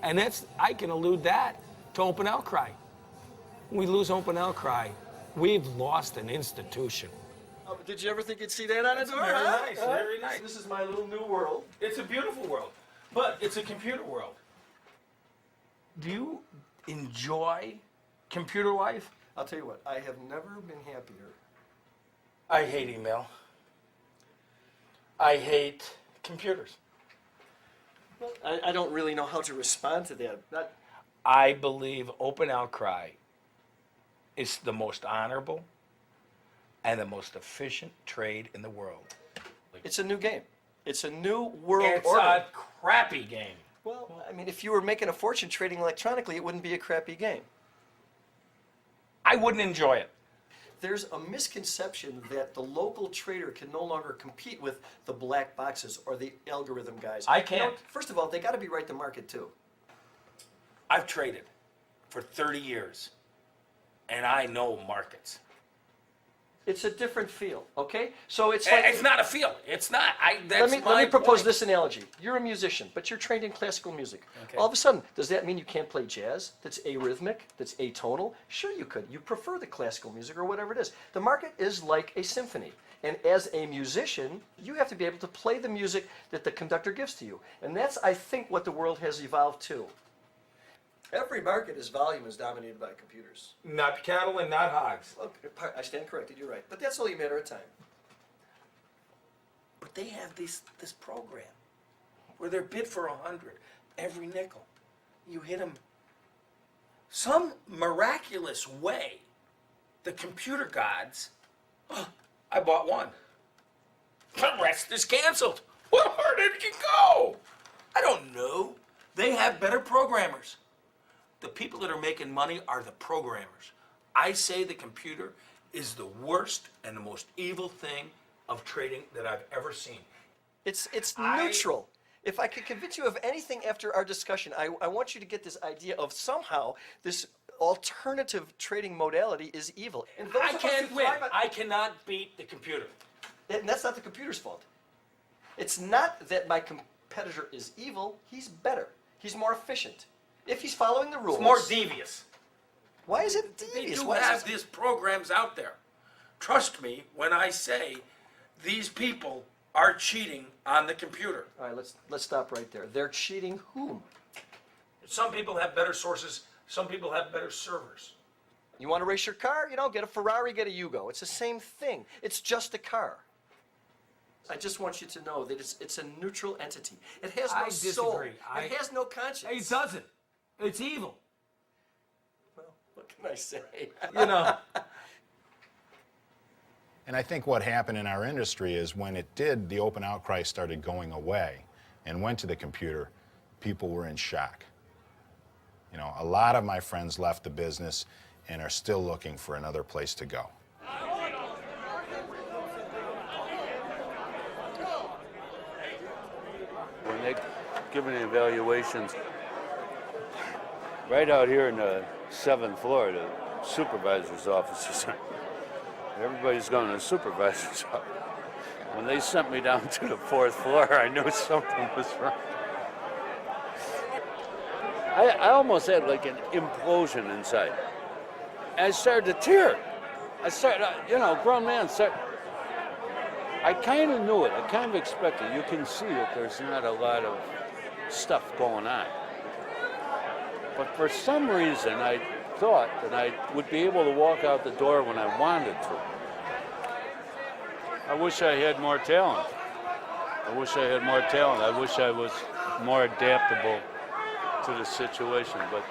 And I can allude that to Open Outcry. When we lose Open Outcry, we've lost an institution. Oh, did you ever think you'd see that on a door? Very huh? nice, very nice. This is my little new world. It's a beautiful world, but it's a computer world. Do you enjoy computer life? I'll tell you what, I have never been happier. I hate email. I hate computers. Well, I don't really know how to respond to that. I believe Open Outcry is the most honorable and the most efficient trade in the world. It's a new game. It's a new world It's order. a crappy game. Well, I mean, if you were making a fortune trading electronically, it wouldn't be a crappy game. I wouldn't enjoy it. There's a misconception that the local trader can no longer compete with the black boxes or the algorithm guys. I You know, can't. first of all, they got to be right to market too. I've traded for 30 years, and I know markets. It's a different feel, okay? So it's like It's not a feel. It's not. let me propose point. this analogy. You're a musician, but you're trained in classical music. Okay. All of a sudden, does that mean you can't play jazz? That's arrhythmic? That's atonal? Sure you could. You prefer the classical music or whatever it is. The market is like a symphony. And as a musician, you have to be able to play the music that the conductor gives to you. And that's, I think, what the world has evolved to. Every market, its volume is dominated by computers. Not cattle and not hogs. Okay, I stand corrected, you're right. But that's only a matter of time. But they have this program where they're bid for 100 every nickel. You hit them. Some miraculous way, the computer gods, I bought one. The rest is canceled. Where did it go? I don't know. They have better programmers. The people that are making money are the programmers. I say the computer is the worst and the most evil thing of trading that I've ever seen. It's neutral. If I could convince you of anything after our discussion, I want you to get this idea of somehow this alternative trading modality is evil. And those I of us can't who win. thrive on- I cannot beat the computer. And that's not the computer's fault. It's not that my competitor is evil. He's better. He's more efficient. If he's following the rules. It's more devious. Why is it They devious? do Why is have this- these programs out there. Trust me when I say these people are cheating on the computer. All right, let's stop right there. They're cheating whom? Some people have better sources. Some people have better servers. You want to race your car? You know, get a Ferrari, get a Yugo. It's the same thing. It's just a car. I just want you to know that it's a neutral entity. It has no I soul. disagree. It has no conscience. It doesn't. It's evil. Well, what can I say? You know. And I think what happened in our industry is when it did, the open outcry started going away and went to the computer, people were in shock. You know, a lot of my friends left the business and are still looking for another place to go. When they're giving the evaluations, right out here in the 7th floor, the supervisor's offices, everybody's going to the supervisor's office. When they sent me down to the 4th floor, I knew something was wrong. I almost had like an implosion inside. I started to tear. I started, grown man, I kind of knew it. I kind of expected. You can see that there's not a lot of stuff going on. But for some reason, thought that I would be able to walk out the door when I wanted to. I wish I had more talent. I wish I had more talent. I wish I was more adaptable to the situation, but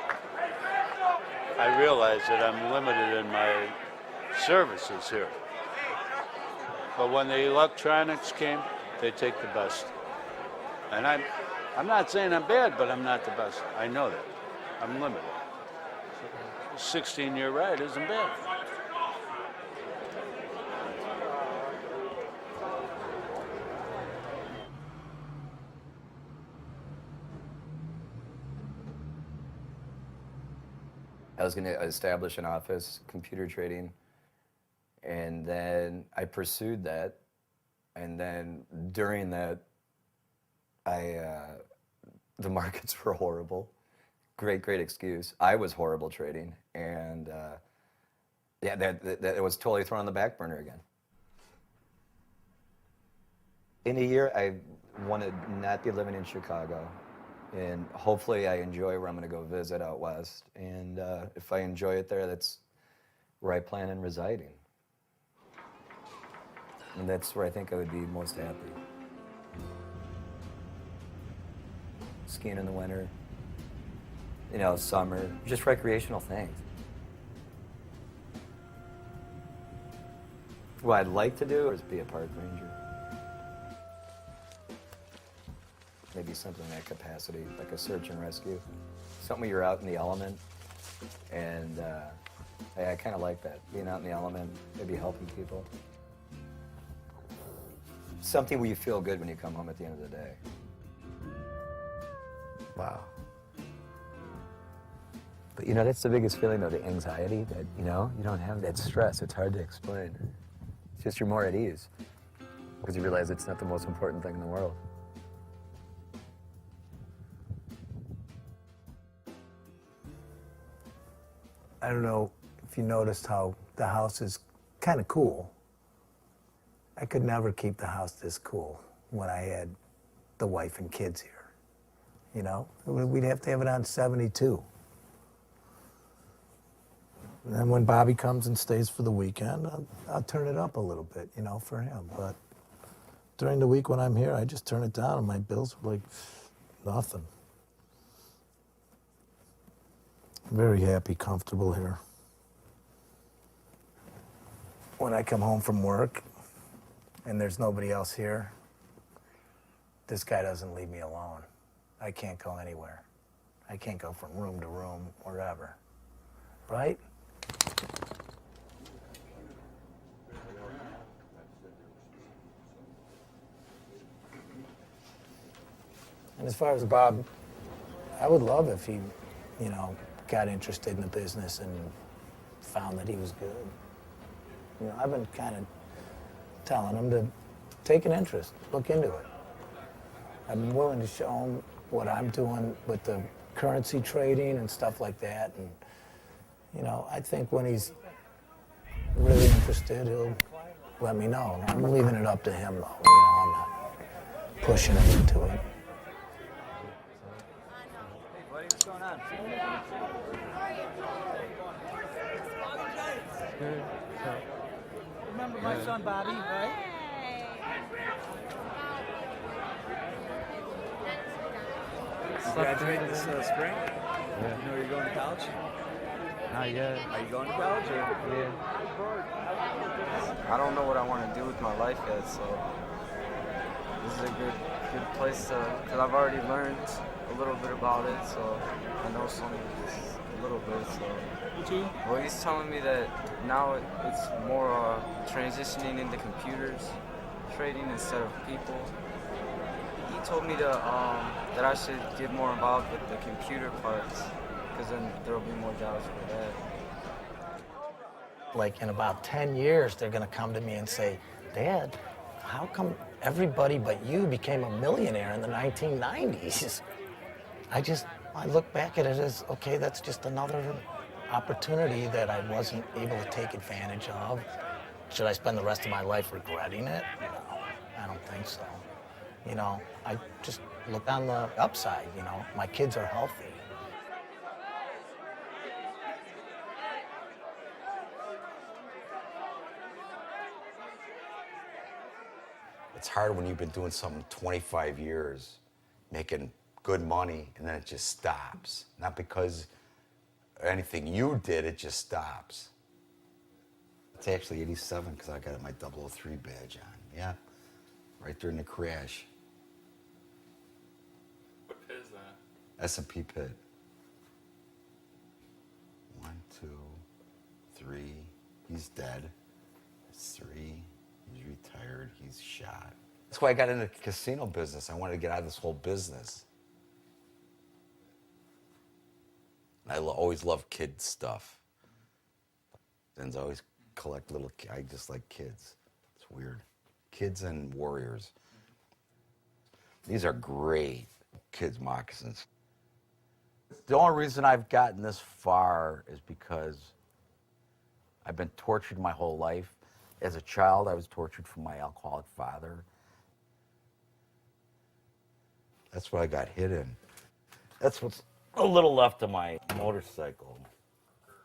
I realize that I'm limited in my services here. But when the electronics came, they take the best. And I'm not saying I'm bad, but I'm not the best. I know that. I'm limited. A 16-year ride isn't bad. I was going to establish an office, computer trading, and then I pursued that. And then during that, the markets were horrible. Great excuse. I was horrible trading, and yeah, that was totally thrown on the back burner again. In a year, I want to not be living in Chicago. And hopefully I enjoy where I'm going to go visit out west. And if I enjoy it there, that's where I plan on residing. And that's where I think I would be most happy. Skiing in the winter, you know, summer, just recreational things. What I'd like to do is be a park ranger. Maybe something in that capacity, like a search and rescue. Something where you're out in the element, and I kind of like that, being out in the element, maybe helping people. Something where you feel good when you come home at the end of the day. Wow. But you know, that's the biggest feeling though, the anxiety, that, you know, you don't have that stress. It's hard to explain. It's just you're more at ease because you realize it's not the most important thing in the world. I don't know if you noticed how the house is kind of cool. I could never keep the house this cool when I had the wife and kids here. You know, we'd have to have it on 72. And then when Bobby comes and stays for the weekend, I'll turn it up a little bit, you know, for him. But during the week when I'm here, I just turn it down and my bills are like nothing. I'm very happy, comfortable here. When I come home from work and there's nobody else here, this guy doesn't leave me alone. I can't go anywhere. I can't go from room to room, wherever. Right? And as far as Bob, I would love if he, you know, got interested in the business and found that he was good. You know, I've been kind of telling him to take an interest, look into it. I'm willing to show him what I'm doing with the currency trading and stuff like that. And, you know, I think when he's really interested, he'll let me know. I'm leaving it up to him, though. You know, I'm not pushing him into it. What's going on? Good. Remember my son Bobby, right? Graduated this spring? Yeah. You know you're going to college? Not yet. Are you going to college or? Yeah. I don't know what I want to do with my life yet, so this is a good place to, because I've already learned a little bit about it, so I know some a little bit. So, well, he's telling me that now it's more transitioning into computers, trading instead of people. He told me to that I should get more involved with the computer parts, because then there'll be more jobs for that. Like in about 10 years, they're gonna come to me and say, Dad, how come everybody but you became a millionaire in the 1990s? I look back at it as, okay, that's just another opportunity that I wasn't able to take advantage of. Should I spend the rest of my life regretting it? No, I don't think so. You know, I just look on the upside, you know. My kids are healthy. It's hard when you've been doing something 25 years, making good money, and then it just stops. Not because of anything you did, it just stops. It's actually 87 because I got my 003 badge on. Yeah, right during the crash. What pit is that? S&P pit. 1, 2, 3. He's dead. 3. He's retired. He's shot. That's why I got into the casino business. I wanted to get out of this whole business. I always loved kid stuff. And I always collect little. I just like kids. It's weird. Kids and warriors. These are great kids' moccasins. The only reason I've gotten this far is because I've been tortured my whole life. As a child, I was tortured from my alcoholic father. That's what I got hit in. That's what's a little left of my motorcycle.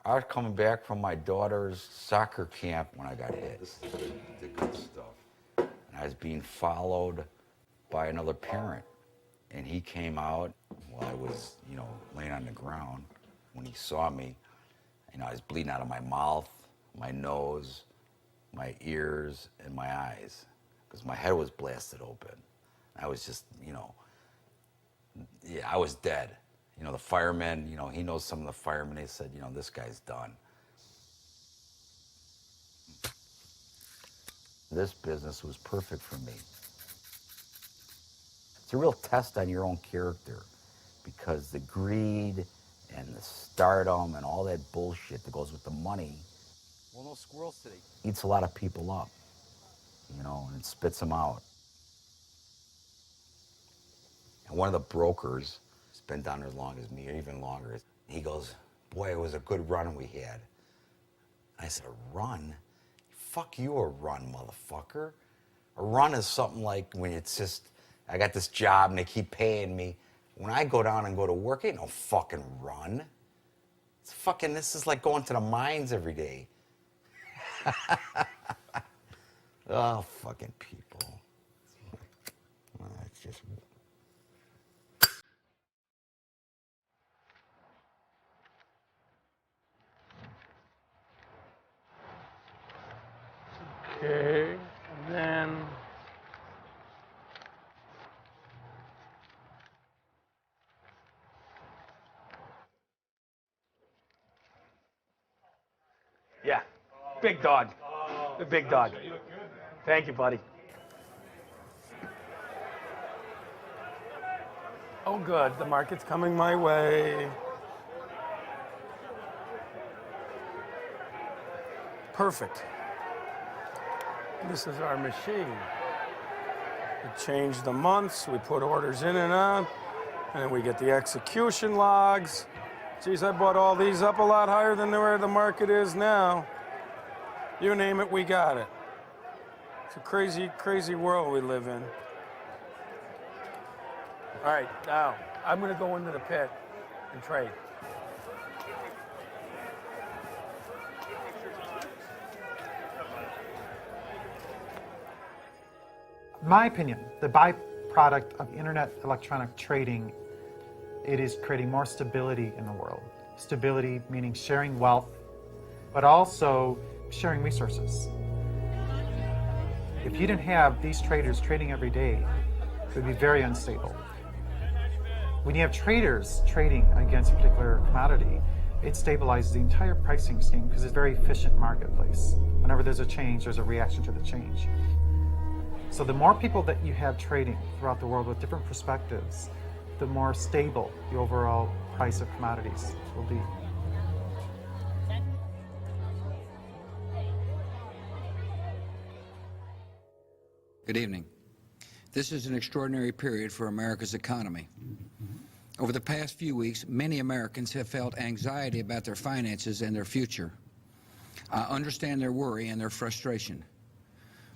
I was coming back from my daughter's soccer camp when I got hit. This is the good stuff. And I was being followed by another parent. And he came out while I was, laying on the ground. When he saw me, I was bleeding out of my mouth, my nose, my ears, and my eyes. Because my head was blasted open. I was just, I was dead. The firemen, he knows some of the firemen, they said, this guy's done. This business was perfect for me. It's a real test on your own character because the greed and the stardom and all that bullshit that goes with the money no squirrels today. Eats a lot of people up, and it spits them out. And one of the brokers, who's been down there as long as me, or even longer, he goes, boy, it was a good run we had. I said, a run? Fuck you, a run, motherfucker. A run is something like when it's just, I got this job and they keep paying me. When I go down and go to work, ain't no fucking run. It's fucking, this is like going to the mines every day. Oh, fucking people. It's just... Okay, and then yeah, big dog. The big dog. Thank you, buddy. oh good, the market's coming my way. Perfect. This is our machine. We change the months, we put orders in and out, and then we get the execution logs. Geez, I bought all these up a lot higher than where the market is now. You name it, we got it. It's a crazy, crazy world we live in. All right, now, I'm gonna go into the pit and trade. In my opinion, the byproduct of internet electronic trading, it is creating more stability in the world. Stability meaning sharing wealth, but also sharing resources. If you didn't have these traders trading every day, it would be very unstable. When you have traders trading against a particular commodity, it stabilizes the entire pricing scheme because it's a very efficient marketplace. Whenever there's a change, there's a reaction to the change. So the more people that you have trading throughout the world with different perspectives, the more stable the overall price of commodities will be. Good evening. This is an extraordinary period for America's economy. Over the past few weeks, many Americans have felt anxiety about their finances and their future. I understand their worry and their frustration.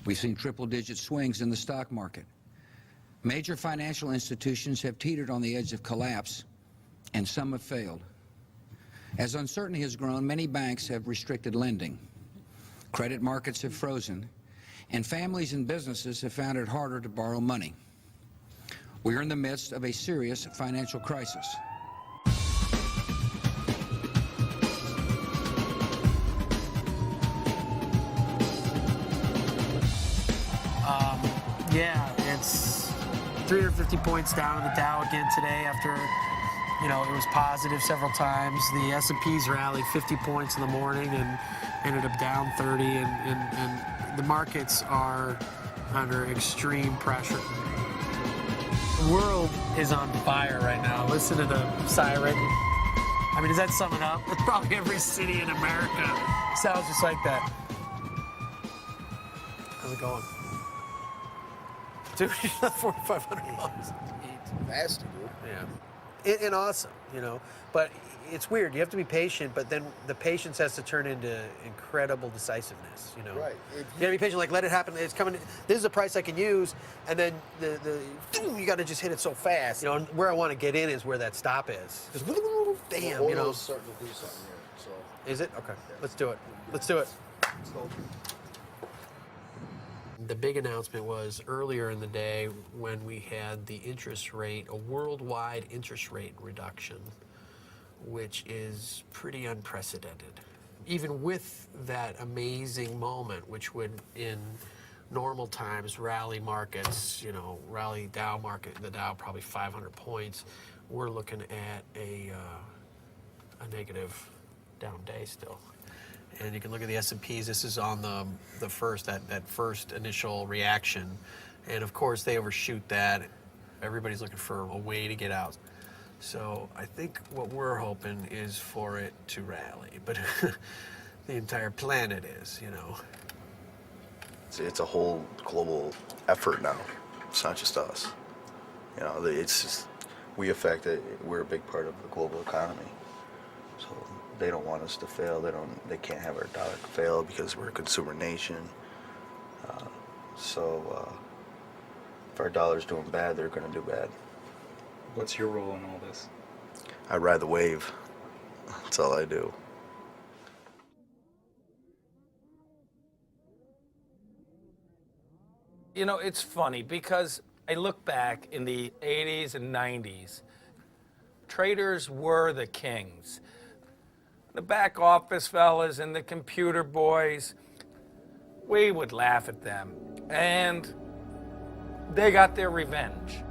We've seen triple-digit swings in the stock market. Major financial institutions have teetered on the edge of collapse, and some have failed. As uncertainty has grown, many banks have restricted lending. Credit markets have frozen, and families and businesses have found it harder to borrow money. We are in the midst of a serious financial crisis. Yeah, it's 350 points down in the Dow again today after, you know, it was positive several times. The S&Ps rallied 50 points in the morning and ended up down 30, and the markets are under extreme pressure. The world is on fire right now. Listen to the siren. I mean, does that sum it up? That's probably every city in America sounds just like that. How's it going? Dude, 4,500 bucks. Nasty, dude. Yeah. And awesome, you know. But it's weird. You have to be patient, but then the patience has to turn into incredible decisiveness, you know. Right. You gotta be patient, like let it happen. It's coming. This is a price I can use, and then you gotta just hit it so fast. You know, and where I want to get in is where that stop is. Just, damn, you know. Oil's starting to do something here, so. Is it? Okay. Let's do it. Let's do it. Let's go. The big announcement was earlier in the day when we had the interest rate, a worldwide interest rate reduction, which is pretty unprecedented. Even with that amazing moment, which would in normal times rally markets, you know, rally Dow market, the Dow probably 500 points, we're looking at a negative down day still. And you can look at the S&Ps. This is on the first, that first initial reaction. And of course, they overshoot that. Everybody's looking for a way to get out. So I think what we're hoping is for it to rally. But the entire planet is, you know. It's a whole global effort now. It's not just us. You know, it's just, we affect it. We're a big part of the global economy. So they don't want us to fail. They can't have our dollar fail because we're a consumer nation. If our dollar's doing bad, they're going to do bad. What's your role in all this? I ride the wave. That's all I do. You know, it's funny because I look back in the 80s and 90s, traders were the kings. The back office fellas and the computer boys, we would laugh at them. And they got their revenge.